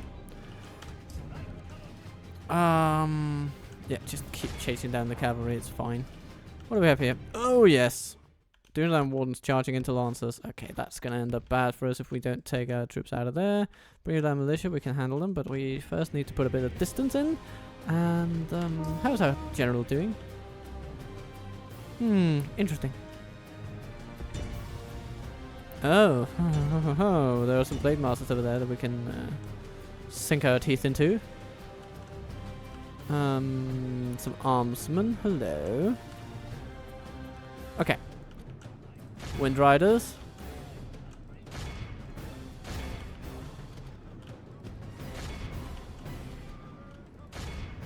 Yeah, just keep chasing down the cavalry, it's fine. What do we have here? Oh, yes. Dunedain wardens charging into lancers. Okay, that's going to end up bad for us if we don't take our troops out of there. Bring down militia, we can handle them, but we first need to put a bit of distance in. And, how's our general doing? Interesting. Oh, there are some blade masters over there that we can sink our teeth into. Some armsmen, hello. Okay. Wind Riders.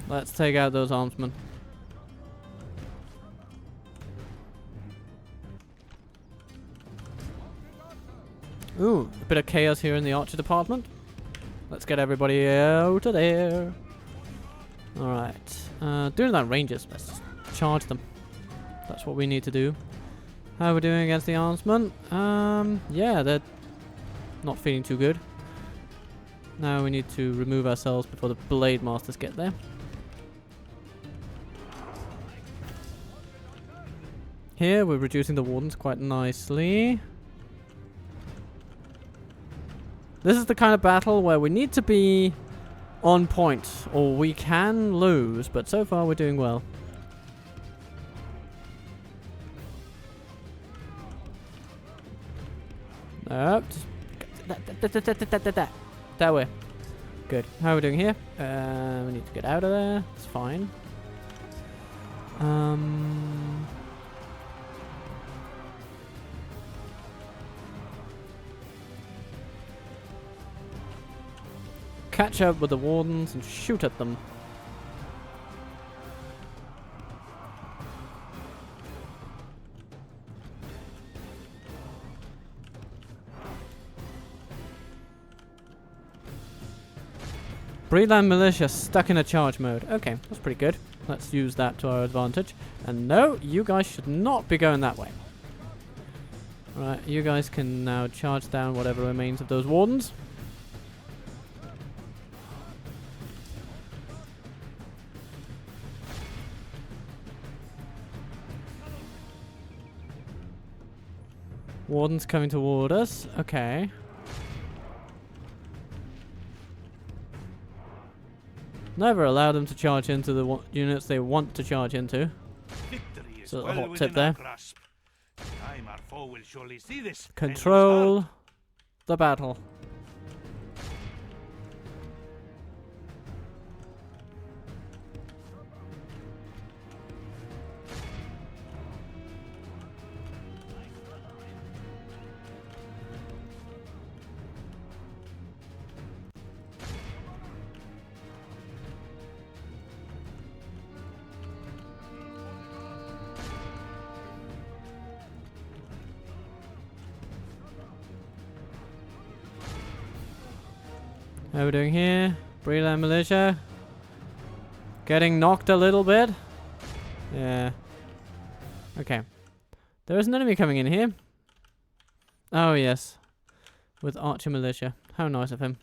Let's take out those armsmen. Ooh, a bit of chaos here in the archer department. Let's get everybody out of there. Alright. Dunedain rangers. Let's just charge them. That's what we need to do. How are we doing against the armsmen? Yeah, they're not feeling too good. Now we need to remove ourselves before the blade masters get there. Here, we're reducing the wardens quite nicely. This is the kind of battle where we need to be on point, or we can lose, but so far we're doing well. Nope. That way. Good. How are we doing here? We need to get out of there. It's fine. catch up with the wardens and shoot at them. Breedland militia stuck in a charge mode. Okay, that's pretty good. Let's use that to our advantage. And no, you guys should not be going that way. Alright, you guys can now charge down whatever remains of those wardens. Wardens coming toward us. Okay. Never allow them to charge into the units they want to charge into. So a hot tip there. Time our foe will surely see this. Control the battle. How are we doing here? Breedland militia. Getting knocked a little bit. Yeah. Okay. There is an enemy coming in here. Oh, yes. With archer militia. How nice of him.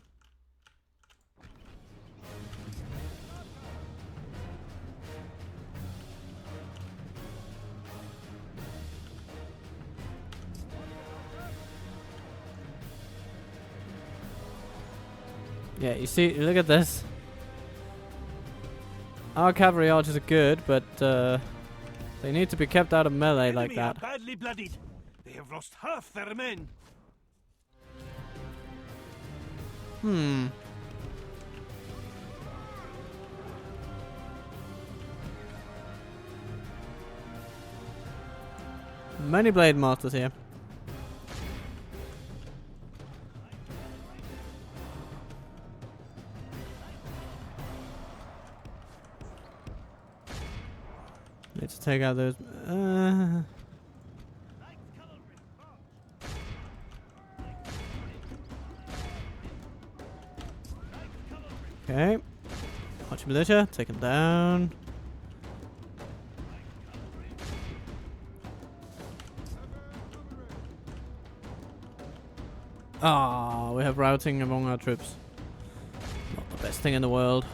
Yeah, you see, look at this. Our cavalry archers are good, but they need to be kept out of melee like that. Are badly bloodied. They have lost half their men. Many blade masters here. Need to take out those. Okay. Archer militia, take him down. Ah, we have routing among our troops. Not the best thing in the world.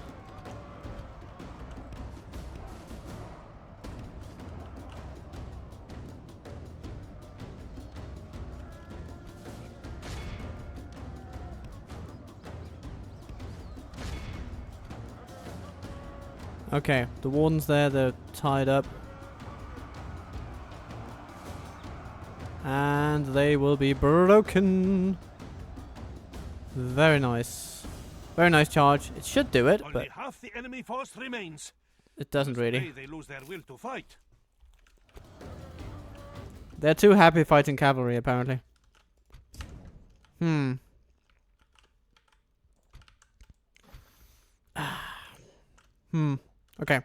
Okay, the warden's there, they're tied up. And they will be broken. Very nice. Very nice charge. It should do it, but only half the enemy force remains. it doesn't really. They lose their will to fight. They're too happy fighting cavalry, apparently. Okay.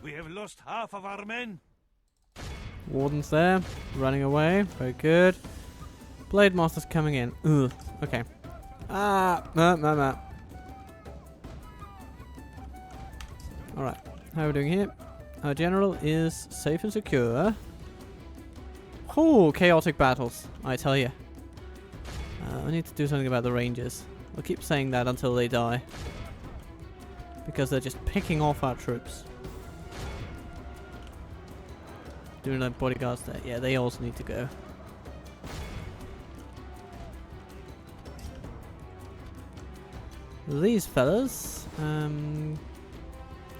We have lost half of our men. Warden's there, running away. Very good. Blade Master's coming in. Ugh. Okay. Alright. How are we doing here? Our general is safe and secure. Oh, chaotic battles, I tell you. I need to do something about the rangers. I'll keep saying that until they die. Because they're just picking off our troops. Doing like bodyguards there. Yeah, they also need to go. These fellas,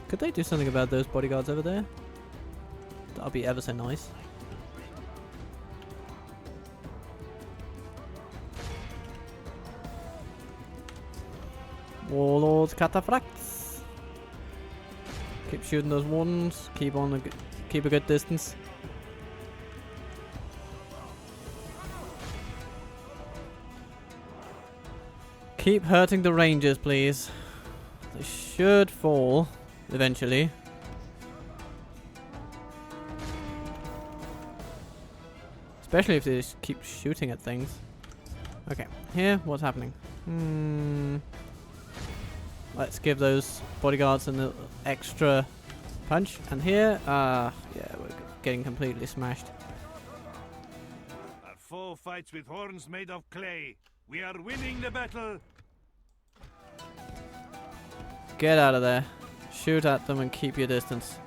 could they do something about those bodyguards over there? The That'll be ever so nice. Warlords, cataphracts. Keep shooting those ones. Keep a good distance. Keep hurting the rangers, please. They should fall eventually. Especially if they just keep shooting at things. Okay, here, what's happening? Let's give those bodyguards an extra punch. And here, yeah, we're getting completely smashed. Our foe fights with horns made of clay. We are winning the battle. Get out of there. Shoot at them and keep your distance.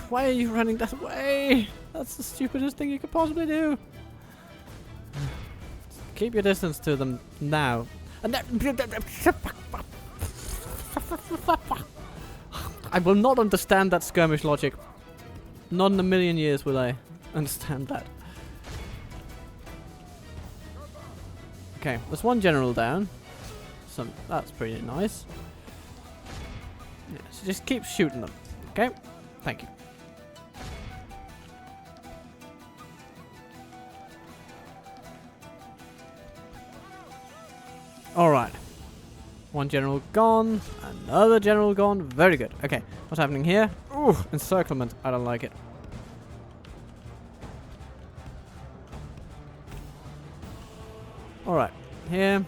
Why are you running that way? That's the stupidest thing you could possibly do. Keep your distance to them now. I will not understand that skirmish logic. Not in a million years will I understand that. Okay, there's one general down. That's pretty nice. Yeah, so just keep shooting them. Okay? Thank you. Alright. One general gone. Another general gone. Very good. Okay, what's happening here? Ooh, encirclement. I don't like it. Alright, here.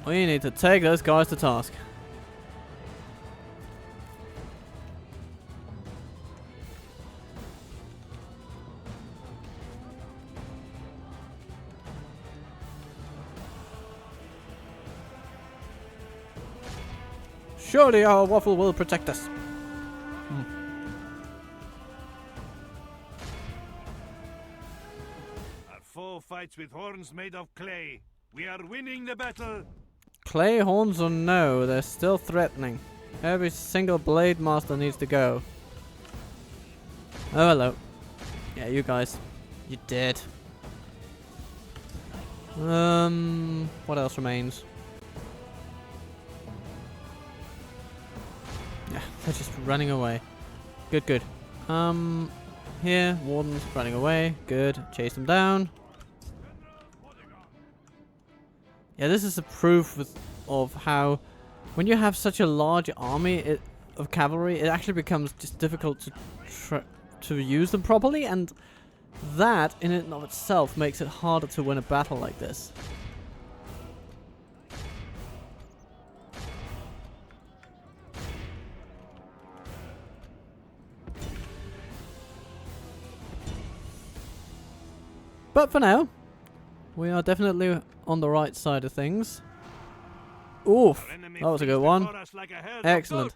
We need to take those guys to task. Surely our Waffle will protect us. Our foe fights with horns made of clay. We are winning the battle. Clay horns or no, they're still threatening. Every single blade master needs to go. Oh, hello. Yeah, you guys. You're dead. What else remains? Yeah, they're just running away. Good, good. Here, Warden's running away. Good. Chase them down. Yeah, this is a proof of how, when you have such a large army of cavalry, it actually becomes just difficult to use them properly, and that in and of itself makes it harder to win a battle like this. But for now, we are definitely on the right side of things. Oof, that was a good one. Excellent.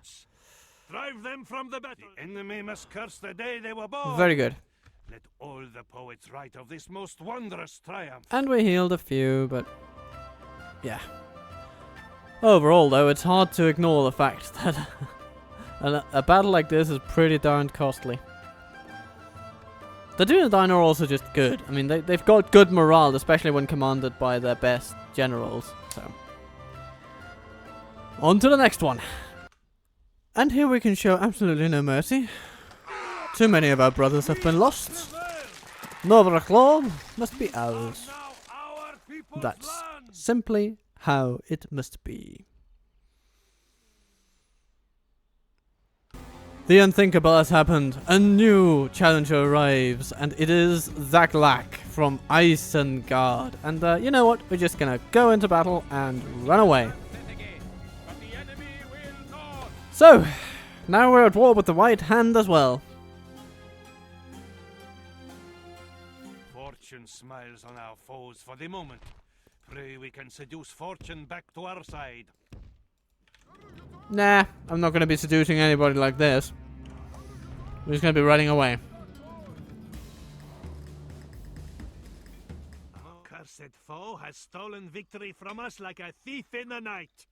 Drive them from the battle. The enemy must curse the day they were born. Very good. Let all the poets write of this most wondrous triumph. And we healed a few, but yeah. Overall, though, it's hard to ignore the fact that a battle like this is pretty darn costly. The Dunedain are also just good. I mean, they've got good morale, especially when commanded by their best generals. So, on to the next one. And here we can show absolutely no mercy. Too many of our brothers have been lost. Noldor must be ours. That's simply how it must be. The unthinkable has happened. A new challenger arrives, and it is Ziegler from Isengard. And you know what? We're just gonna go into battle and run away. So, now we're at war with the White Hand as well. Fortune smiles on our foes for the moment. Pray we can seduce fortune back to our side. Nah, I'm not going to be seducing anybody like this. We're just going to be running away. Curse Said foe has stolen victory from us like a thief in the night.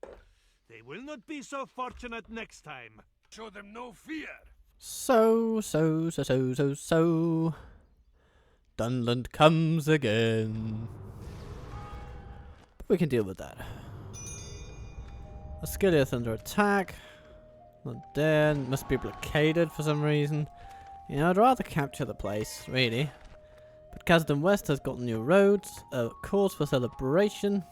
They will not be so fortunate next time. Show them no fear. So. Dunland comes again. But we can deal with that. Ascilia's under attack. Not dead. Must be blockaded for some reason. Yeah, I'd rather capture the place, really. But Khazad West has got new roads. Cause for celebration.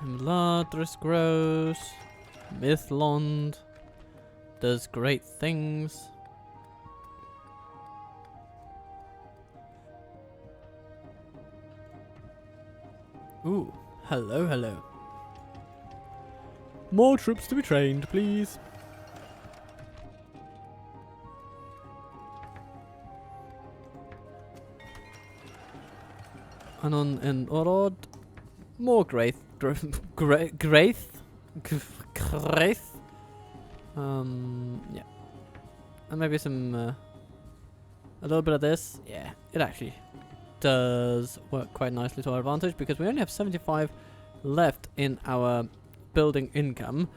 Ladris grows. Mithlond does great things. Ooh, hello. More troops to be trained, please. Anon and Orod. More Graith. Graith? Yeah. And maybe some, a little bit of this. Yeah, it actually does work quite nicely to our advantage because we only have 75 left in our building income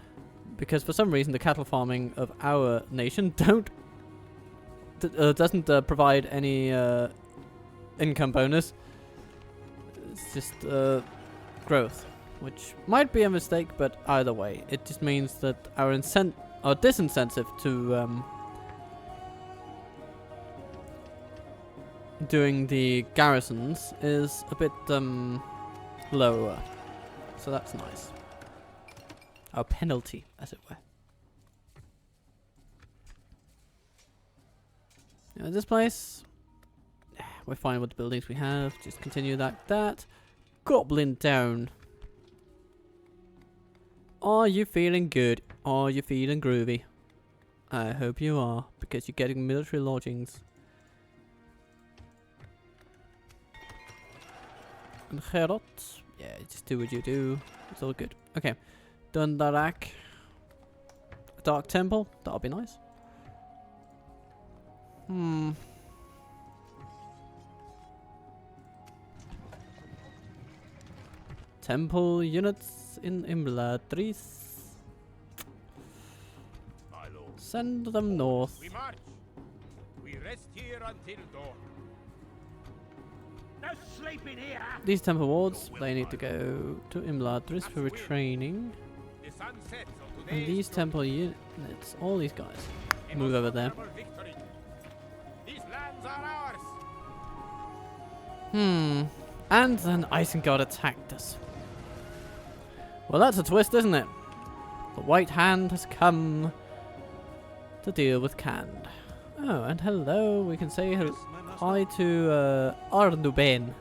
because for some reason the cattle farming of our nation doesn't provide any income bonus. It's just growth, which might be a mistake, but either way, it just means that our disincentive to doing the garrisons is a bit lower, so that's nice. Our penalty, as it were. This place, we're fine with the buildings we have. Just continue that. Goblin down. Are you feeling good? Are you feeling groovy? I hope you are, because you're getting military lodgings. And Herot, yeah, just do what you do. It's all good. Okay, Dundarak. Dark Temple, that'll be nice. Temple units in Imladris. Send them north. We march. We rest here until dawn. No sleeping here. These temple wards, they need to go to Imladris for retraining. The sun sets on And today's these temple units, all these guys, move over there. victory. These lands are ours. And then Isengard attacked us. Well, that's a twist, isn't it? The White Hand has come to deal with Khand. Oh, and hello. We can say hi to Arduben.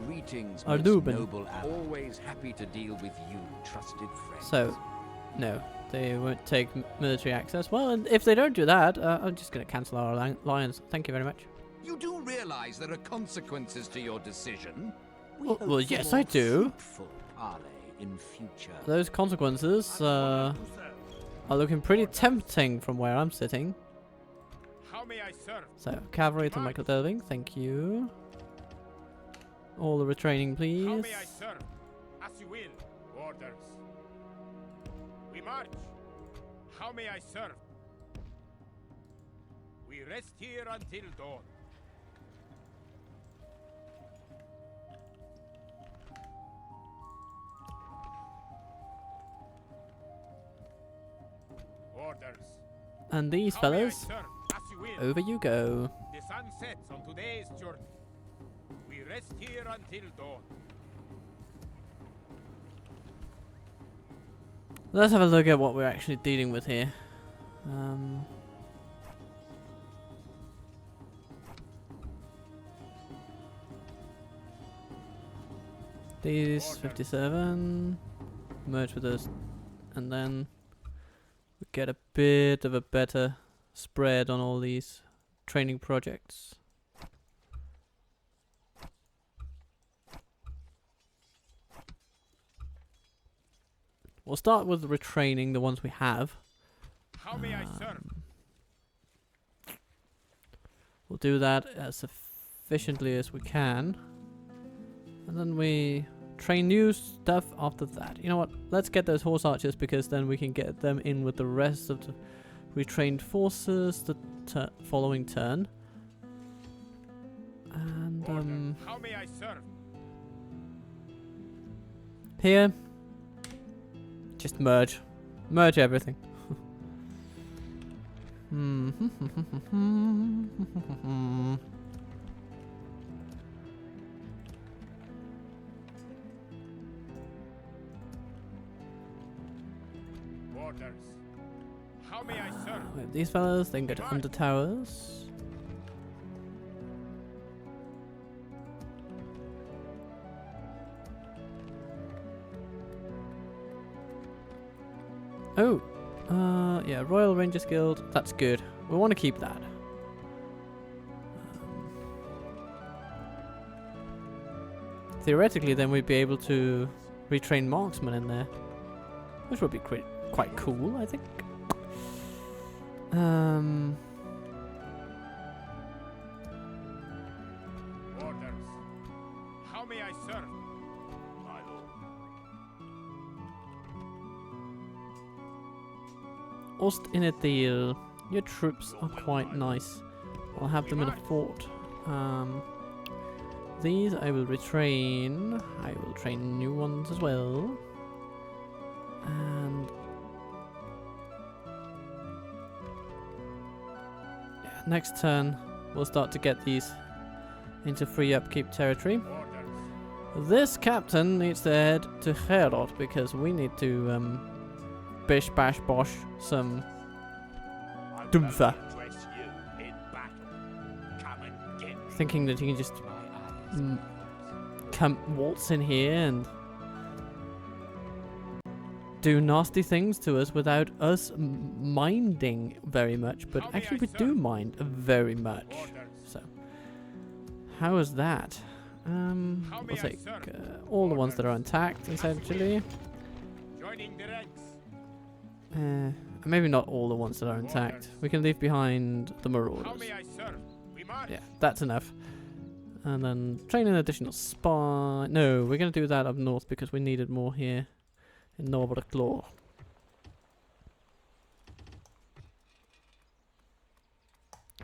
Greetings, Are most Duben. noble ally. Always happy to deal with you, trusted friends. So, no, they won't take military access. Well, and if they don't do that, I'm just going to cancel our alliance. Thank you very much. You do realize there are consequences to your decision? Well, hope well, for yes, more I do. fruitful parley in future. Those consequences are looking pretty tempting from where I'm sitting. How may I serve? So, cavalry to Michael Derving, thank you. All the retraining, How please. may I serve? As you will. Orders. We march. How may I serve? We rest here until dawn. Orders. And these How may I fellas, serve? As you will. over you go. The sun sets on today's journey. We rest here until dawn. Let's have a look at what we're actually dealing with here. These 57 merge with us, and then we get a bit of a better spread on all these training projects. We'll start with retraining the ones we have. How may I serve? We'll do that as efficiently as we can. And then we train new stuff after that. You know what? Let's get those horse archers because then we can get them in with the rest of the retrained forces the following turn. And How may I serve? here, just merge everything. Orders. How may I serve? We have these fellas, they can go to under towers. Oh, yeah, Royal Rangers Guild, that's good. We want to keep that. Theoretically, then we'd be able to retrain marksmen in there, which would be quite cool, I think. Orders. How may I serve? My lord. Ost in a deal. Your troops are quite nice. I'll have them in a fort. These I will retrain. I will train new ones as well. And yeah, next turn we'll start to get these into free upkeep territory. Orders. This captain needs to head to Herod because we need to bish bash bosh some Dunedain. Thinking that he can just come waltz in here and do nasty things to us without us minding very much, but actually we do mind very much. So, how is that? We'll take all the ones that are intact, essentially. Joining the ranks. Maybe not all the ones that are intact. We can leave behind the How marauders. may I serve? We march. Yeah, that's enough. And then train an additional spy. No, we're going to do that up north because we needed more here in Noldor.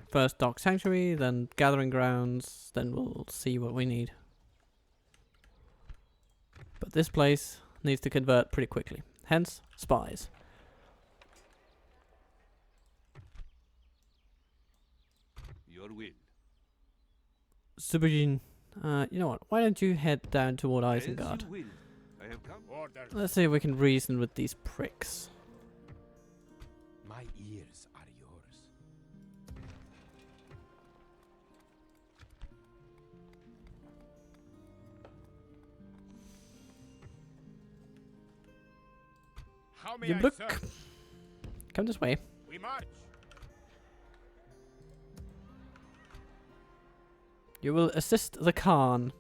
First Dark Sanctuary, then Gathering Grounds, then we'll see what we need. But this place needs to convert pretty quickly. Hence, spies. Your will. Subajin, you know what? Why don't you head down toward Isengard? I have come. Orders. Let's see if we can reason with these pricks. My ears are yours. How may You I look. serve? Come this way. We march. You will assist the Khan.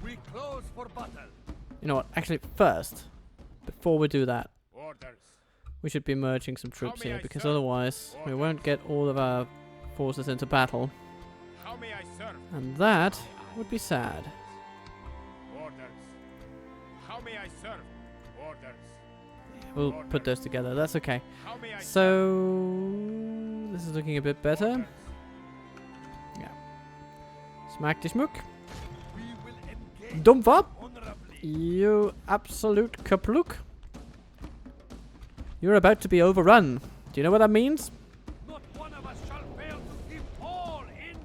We close for battle. You know what? Actually, first, before we do that, Orders. we should be merging some troops may here I because serve? otherwise we won't get all of our forces into battle, How may I serve? and that would be sad. Orders. How may I serve? Orders. We'll put those together. That's okay. How may I So this is looking a bit better. Orders. Smack the schmook. We will engage Dumpf honorably. You absolute kapluk. You're about to be overrun. Do you know what that means? Not one of us shall fail to keep all in.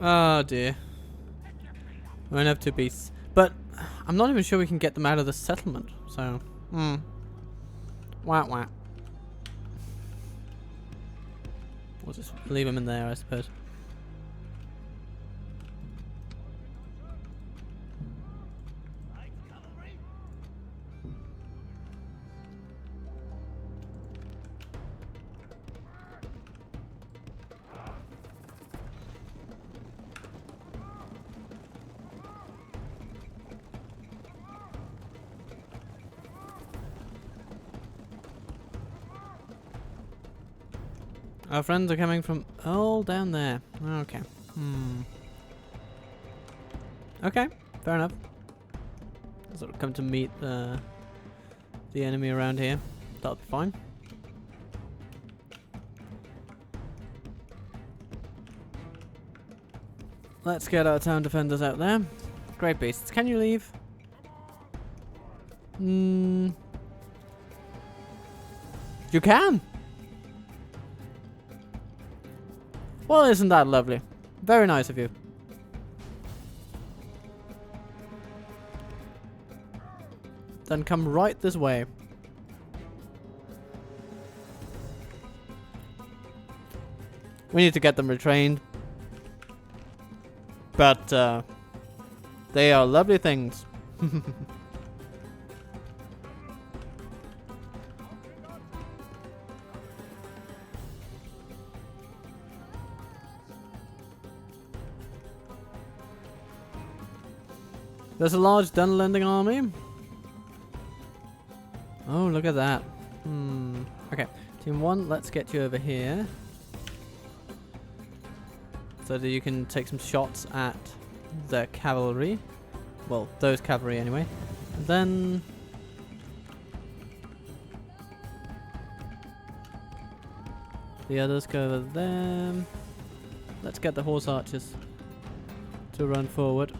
Oh dear. We only have 2 beasts. But I'm not even sure we can get them out of the settlement. So, Wah wah. We'll just leave them in there, I suppose. Our friends are coming from all down there. Okay. Okay, fair enough. Sort of come to meet the enemy around here. That'll be fine. Let's get our town defenders out there. Great beasts. Can you leave? You can! Well, isn't that lovely? Very nice of you. Then come right this way. We need to get them retrained. But, they are lovely things. There's a large Dunedain army. Oh, look at that. Okay, Team 1, let's get you over here. So that you can take some shots at the cavalry. Well, those cavalry anyway. And then... the others go over there. Let's get the horse archers to run forward.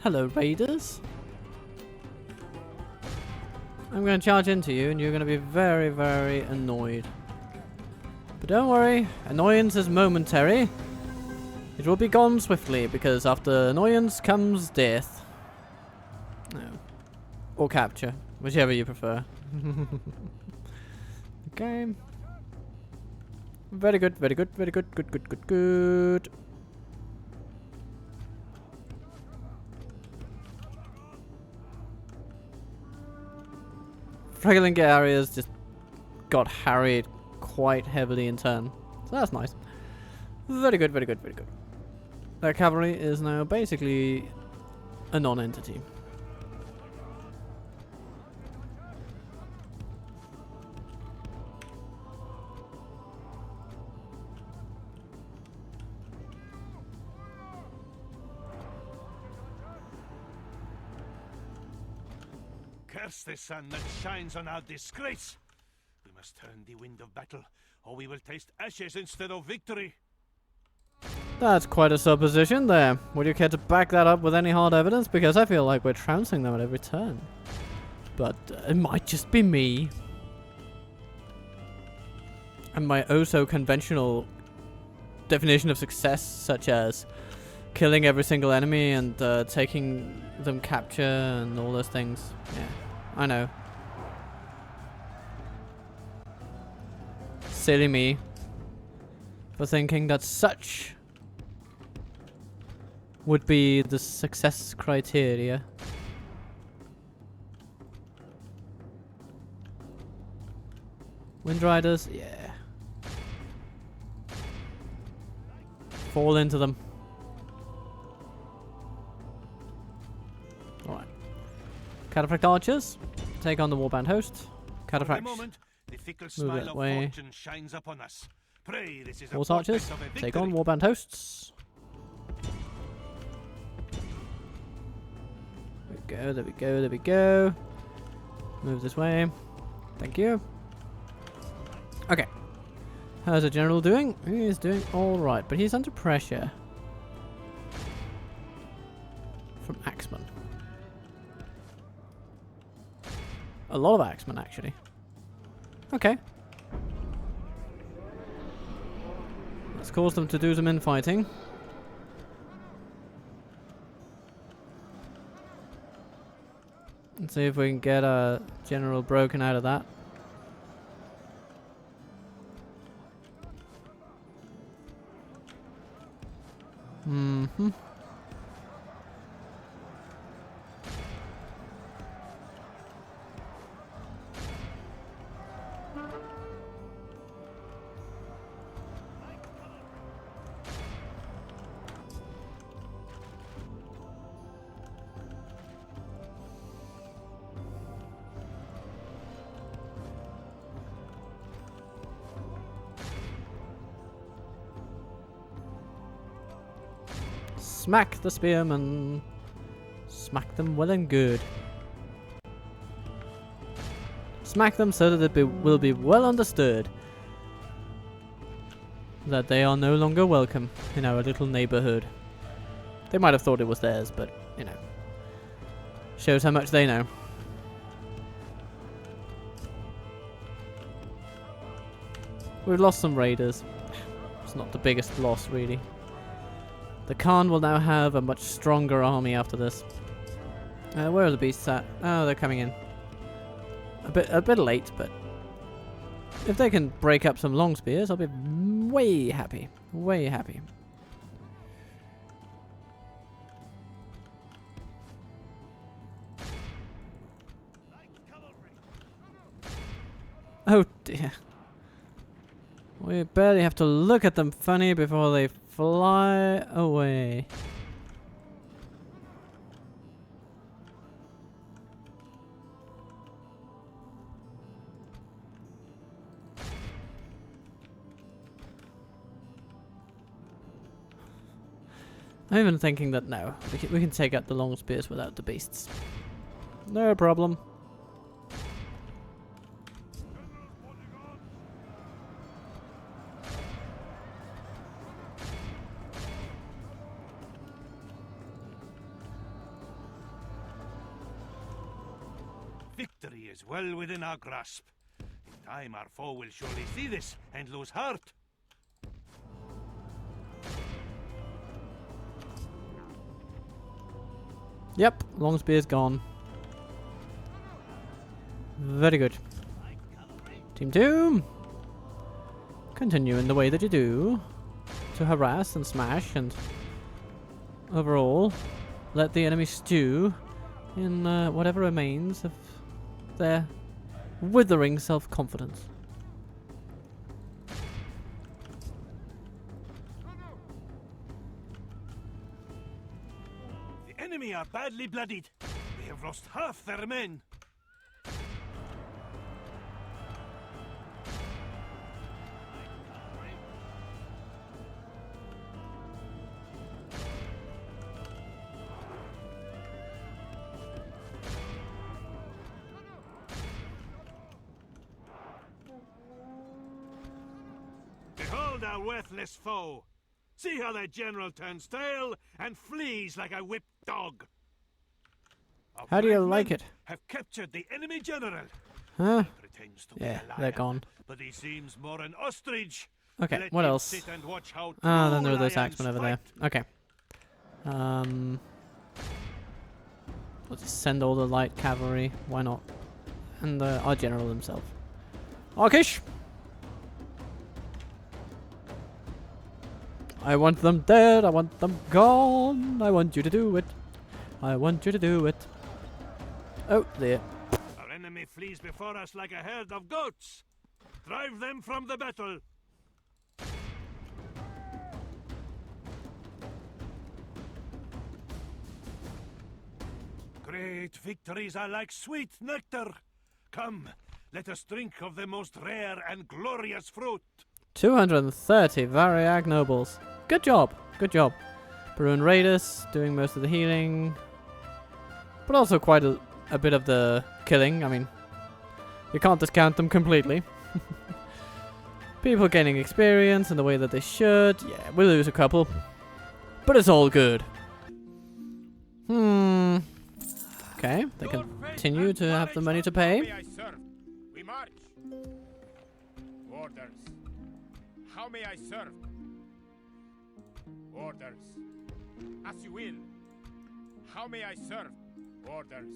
Hello, raiders. I'm going to charge into you and you're going to be very, very annoyed. But don't worry, annoyance is momentary. It will be gone swiftly because after annoyance comes death. No. Or capture, whichever you prefer. Okay. Very good, very good, very good, good. Struggling areas just got harried quite heavily in turn. So that's nice. Very good, very good, very good. Their cavalry is now basically a non-entity. Curse the sun that shines on our disgrace! We must turn the wind of battle, or we will taste ashes instead of victory. That's quite a supposition there. Would you care to back that up with any hard evidence? Because I feel like we're trouncing them at every turn. But it might just be me. And my oh-so-conventional definition of success, such as killing every single enemy and taking them capture and all those things. Yeah, I know. Silly me for thinking that such would be the success criteria. Windriders, yeah. Fall into them. Alright. Cataphract archers, take on the warband host. Cataphract, the fickle move smile that of way. fortune shines upon us. Pray this is a Horse archers, portent of a take on victory. warband hosts. There we go, there we go, there we go. Move this way. Thank you. Okay. How's the general doing? He's doing alright, but he's under pressure. From axemen. A lot of axemen, actually. Okay. Let's cause them to do some infighting. Let's see if we can get a general broken out of that. Smack the spearmen. Smack them well and good. Smack them so that it will be well understood that they are no longer welcome in our little neighborhood. They might have thought it was theirs, but, you know, shows how much they know. We've lost some raiders. It's not the biggest loss, really. The Khan will now have a much stronger army after this. Where are the beasts at? Oh, they're coming in. A bit late, but if they can break up some long spears, I'll be way happy. Way happy. Oh dear. We barely have to look at them funny before they fly away. I'm even thinking that no, we can take out the long spears without the beasts. No problem. Victory is well within our grasp. In time, our foe will surely see this and lose heart. Yep, long spear's gone. Very good. Team 2! Continue in the way that you do. To harass and smash and overall let the enemy stew in whatever remains of their withering self-confidence. The enemy are badly bloodied. They have lost half their men. Behold our worthless foe. See how their general turns tail and flees like a whipped dog. Our How do you brave like men it? Have captured the enemy general. Huh? He pretends to be Yeah, a lion, they're gone. but he seems more an ostrich. Okay, Let what him else? sit and watch how Ah, then true there are those lions axemen over there. fight. Okay. Let's just send all the light cavalry. Why not? And our general himself. Arkish! I want them dead. I want them gone. I want you to do it. I want you to do it. Oh, there. Our enemy flees before us like a herd of goats. Drive them from the battle. Great victories are like sweet nectar. Come, let us drink of the most rare and glorious fruit. 230 Variag nobles. Good job. Good job. Barun Raiders doing most of the healing. But also quite a bit of the killing. I mean, you can't discount them completely. People gaining experience in the way that they should. Yeah, we lose a couple. But it's all good. Okay, they continue to have the money to pay. How may I serve? We march. Orders. How may I serve? Orders. As you will. How may I serve? Orders.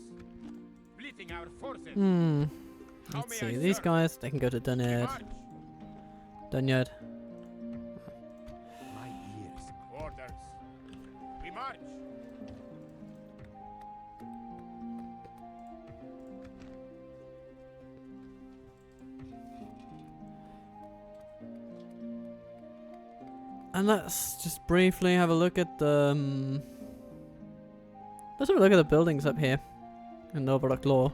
Splitting our forces. How Let's may I see, these serve? guys, they can go to We Dunedain. march. Dunedain. My ears. Orders. We march. And let's just briefly have a look at the... let's have a look at the buildings up here in Noldor Law.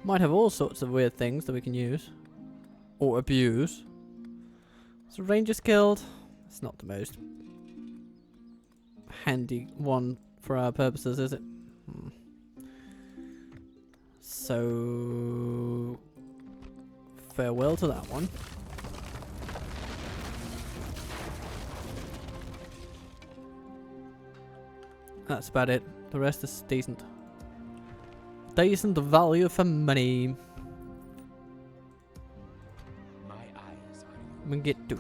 Might have all sorts of weird things that we can use. Or abuse. So Rangers Guild. It's not the most handy one for our purposes, is it? So farewell to that one. That's about it. The rest is decent. Decent value for money. My eyes are We yours. get to.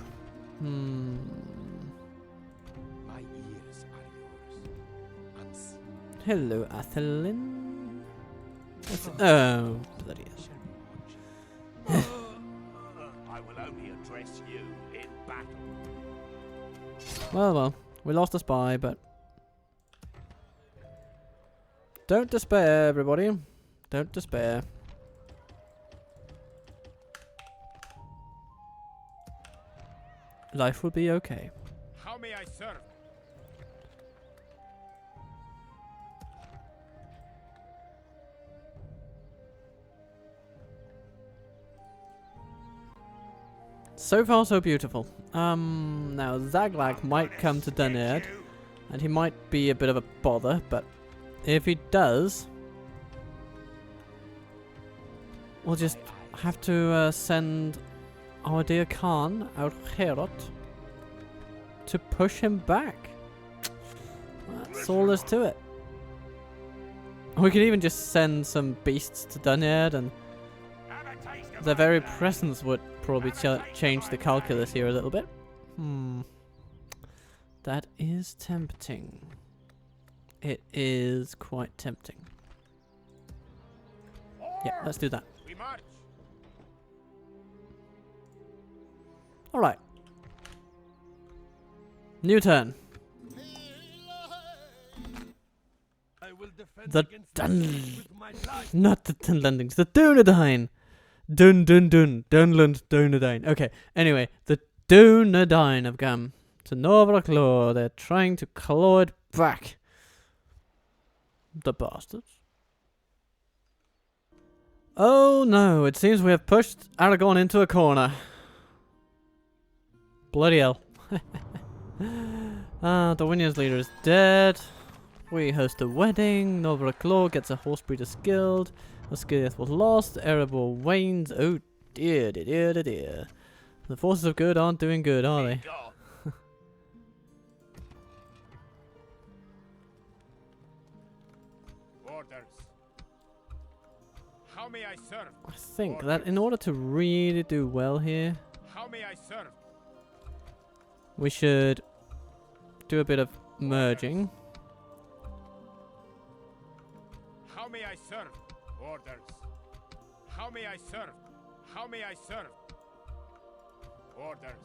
My ears are yours. Unseen Hello, Athelin. Oh, bloody hell. shall be watching. I will only address you in battle. Well, we lost a spy, but don't despair, everybody. Don't despair. Life will be okay. How may I serve? So far, so beautiful. Now Ziegler might come to Dunedain, and he might be a bit of a bother, but if he does, we'll just have to send our dear Khan out Herod to push him back. That's all there's to it. We could even just send some beasts to Dunedain, and their very presence would probably change the calculus here a little bit. That is tempting. It is quite tempting. Yeah, let's do that. We march. Alright. New turn. I will defend The against Dun... this with my life. Not the Dunlandings. The Dunedain. Dunland, Dunedain. Okay, anyway. The Dunedain have come to Noldor. They're trying to claw it back. The bastards. Oh no, it seems we have pushed Aragorn into a corner. Bloody hell. The Winier's leader is dead. We host a wedding. Noldor gets a horse breeder skilled. Osgiliath was lost. Erebor wanes. Oh dear, dear, dear, dear. The forces of good aren't doing good, are they? Orders. How may I serve? I think that in order to really do well here, How may I serve? we should do a bit of merging. How may I serve? Orders. How may I serve? How may I serve? Orders.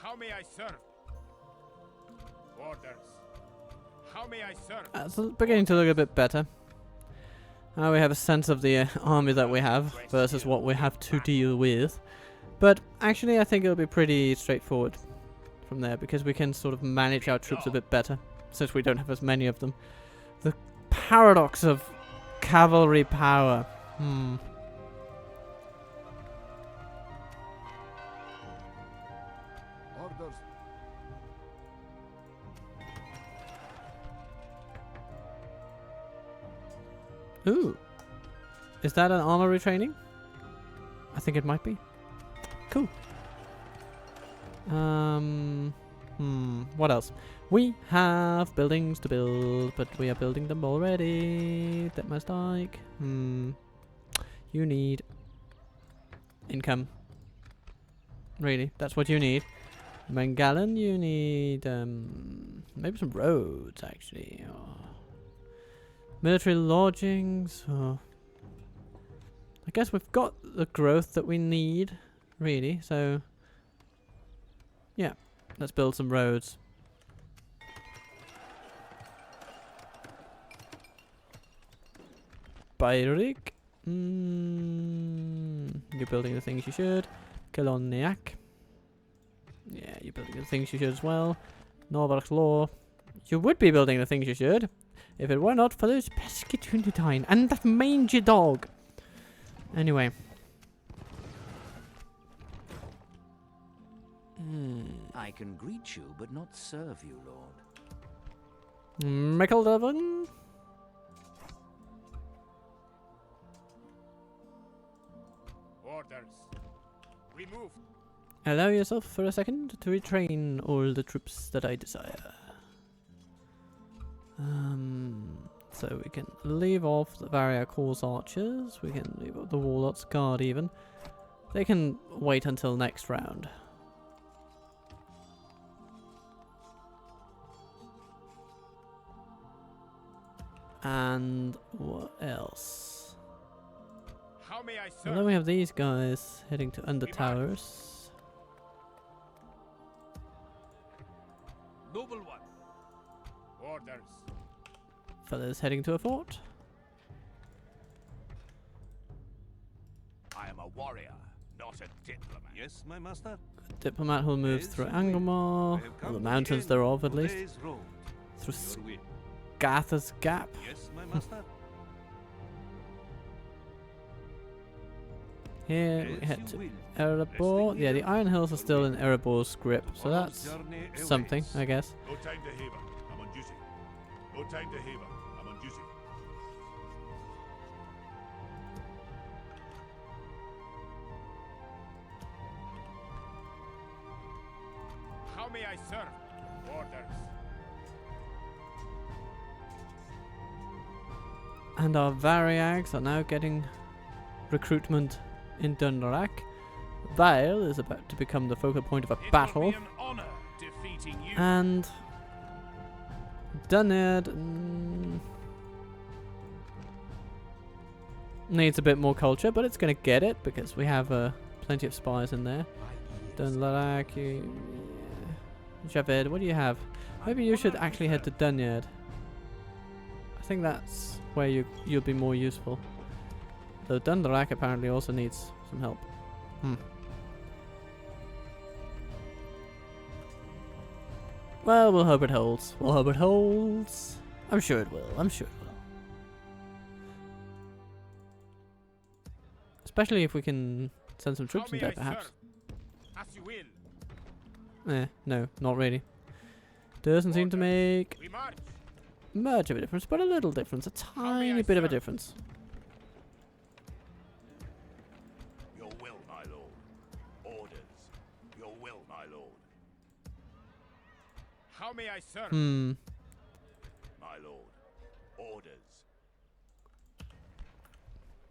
How may I serve? Orders. How may I serve? It's beginning to look a bit better. Now we have a sense of the army that we have versus what we have to deal with. But actually I think it'll be pretty straightforward from there, because we can sort of manage our troops a bit better since we don't have as many of them. The paradox of cavalry power. Orders. Ooh. Is that an armory training? I think it might be. Cool. What else? We have buildings to build, but we are building them already. That must like. You need income. Really, that's what you need. Mangalan, you need maybe some roads actually. Military lodgings. I guess we've got the growth that we need, really. So yeah, let's build some roads. Bayrik. You're building the things you should. Koloniak. Yeah, you're building the things you should as well. Norvark's Law. You would be building the things you should if it were not for those pesky Dunedain and that mangy dog. Anyway. I can greet you, but not serve you, Lord. Mickeldeven? Orders. We move. Allow yourself for a second to retrain all the troops that I desire. So we can leave off the Varia Course archers. We can leave off the Warlord's Guard even. They can wait until next round. And what else? How may I Well, serve? then we have these guys heading to Under Towers. Noble one. Orders. Fellas heading to a fort. I am a warrior, not a diplomat. Yes, my master. Diplomat who moves Yes, through I will. Angmar, I have or come the to mountains end thereof at least. today's road. Through Your will. Gather's Gap. Yes, my master. Here we As head you to will. Erebor. Resting Yeah, the here. Iron Hills are still in Erebor's grip, so Our that's journey something, awaits. I guess. No time to haver. I'm on duty. No time to haver. I'm on duty. How may I serve? Orders. And our Variags are now getting recruitment in Dundarak. Vale is about to become the focal point of a battle. It will be an honor defeating you. And Dunedain needs a bit more culture, but it's going to get it because we have plenty of spies in there. Dundarak, Javed, what do you have? Maybe you should actually head to Dunedain. I think that's where you'll be more useful. Though Dundarak apparently also needs some help. Well, we'll hope it holds. We'll hope it holds. I'm sure it will. I'm sure it will. Especially if we can send some troops in there, perhaps. As you will. No, not really. Doesn't seem to make We march. much of a difference, but a little difference. A may I tiny bit of a serve? difference. Your will, my lord. Orders. Your will, my lord. How may I serve? My lord. Orders.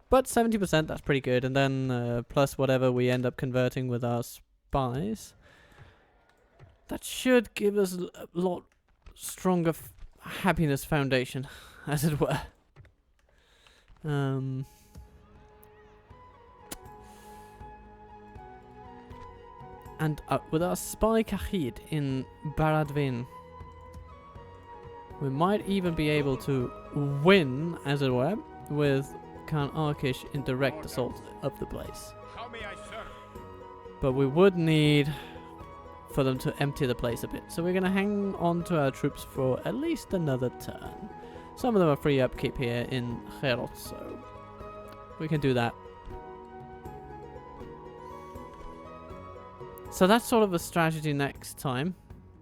But 70%, that's pretty good. And then plus whatever we end up converting with our spies. That should give us a lot stronger happiness foundation, as it were. And with our spy Kahid in Baradvin, we might even be able to win, as it were, with Khan Arkish in direct assault of the place. How may I serve? But we would need for them to empty the place a bit. So we're going to hang on to our troops for at least another turn. Some of them are free upkeep here in Herod, so we can do that. So that's sort of a strategy next time.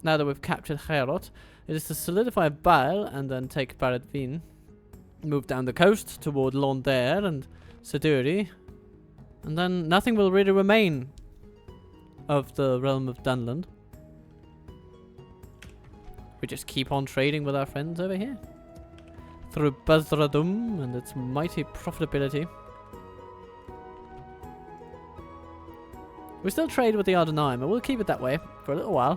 Now that we've captured Herod, it is to solidify Baal and then take Baradvin. Move down the coast toward Londair and Seduri. And then nothing will really remain of the realm of Dunland. We just keep on trading with our friends over here. Through Bazradum and its mighty profitability. We still trade with the Ardenaim, and we'll keep it that way for a little while.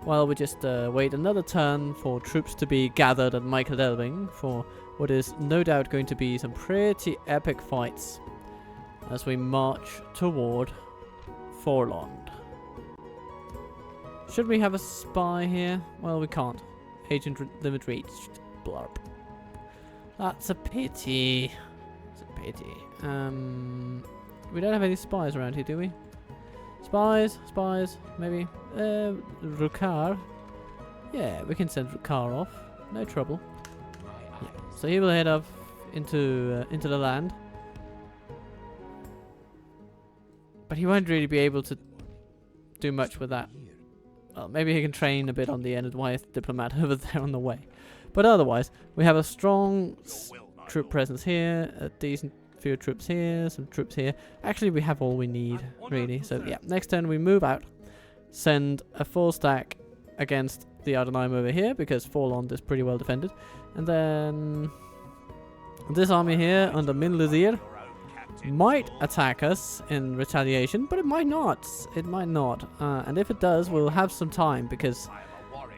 While we just wait another turn for troops to be gathered at Michael Delving for what is no doubt going to be some pretty epic fights as we march toward Forlond. Should we have a spy here? Well, we can't. Agent limit reached. Blarp. That's a pity. It's a pity. We don't have any spies around here, do we? Spies, maybe. Rukar. Yeah, we can send Rukar off. No trouble. Yeah. So he will head off into the land. But he won't really be able to do much with that. Well, maybe he can train a bit on the Endwise diplomat over there on the way. But otherwise, we have a strong troop presence here, a decent few troops here, some troops here. Actually, we have all we need, really. So yeah, next turn we move out, send a full stack against the Ardenheim over here, because Forlond is pretty well defended. And then this army here under Minlazir might attack us in retaliation, but it might not. It might not. And if it does, we'll have some time, because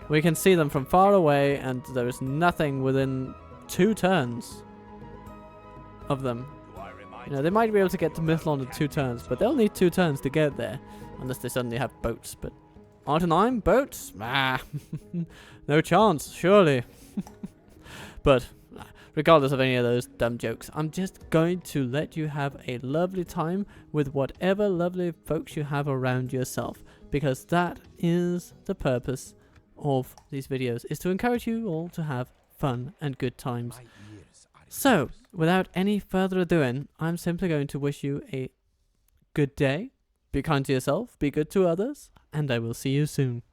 we can see them from far away, and there is nothing within 2 turns of them. You know, they might be able to get to Mithlond in 2 turns, but they'll need 2 turns to get there, unless they suddenly have boats. But Ardenheim, boats? Ah, no chance, surely. But regardless of any of those dumb jokes, I'm just going to let you have a lovely time with whatever lovely folks you have around yourself, because that is the purpose of these videos, is to encourage you all to have fun and good times. So, without any further ado, I'm simply going to wish you a good day, be kind to yourself, be good to others, and I will see you soon.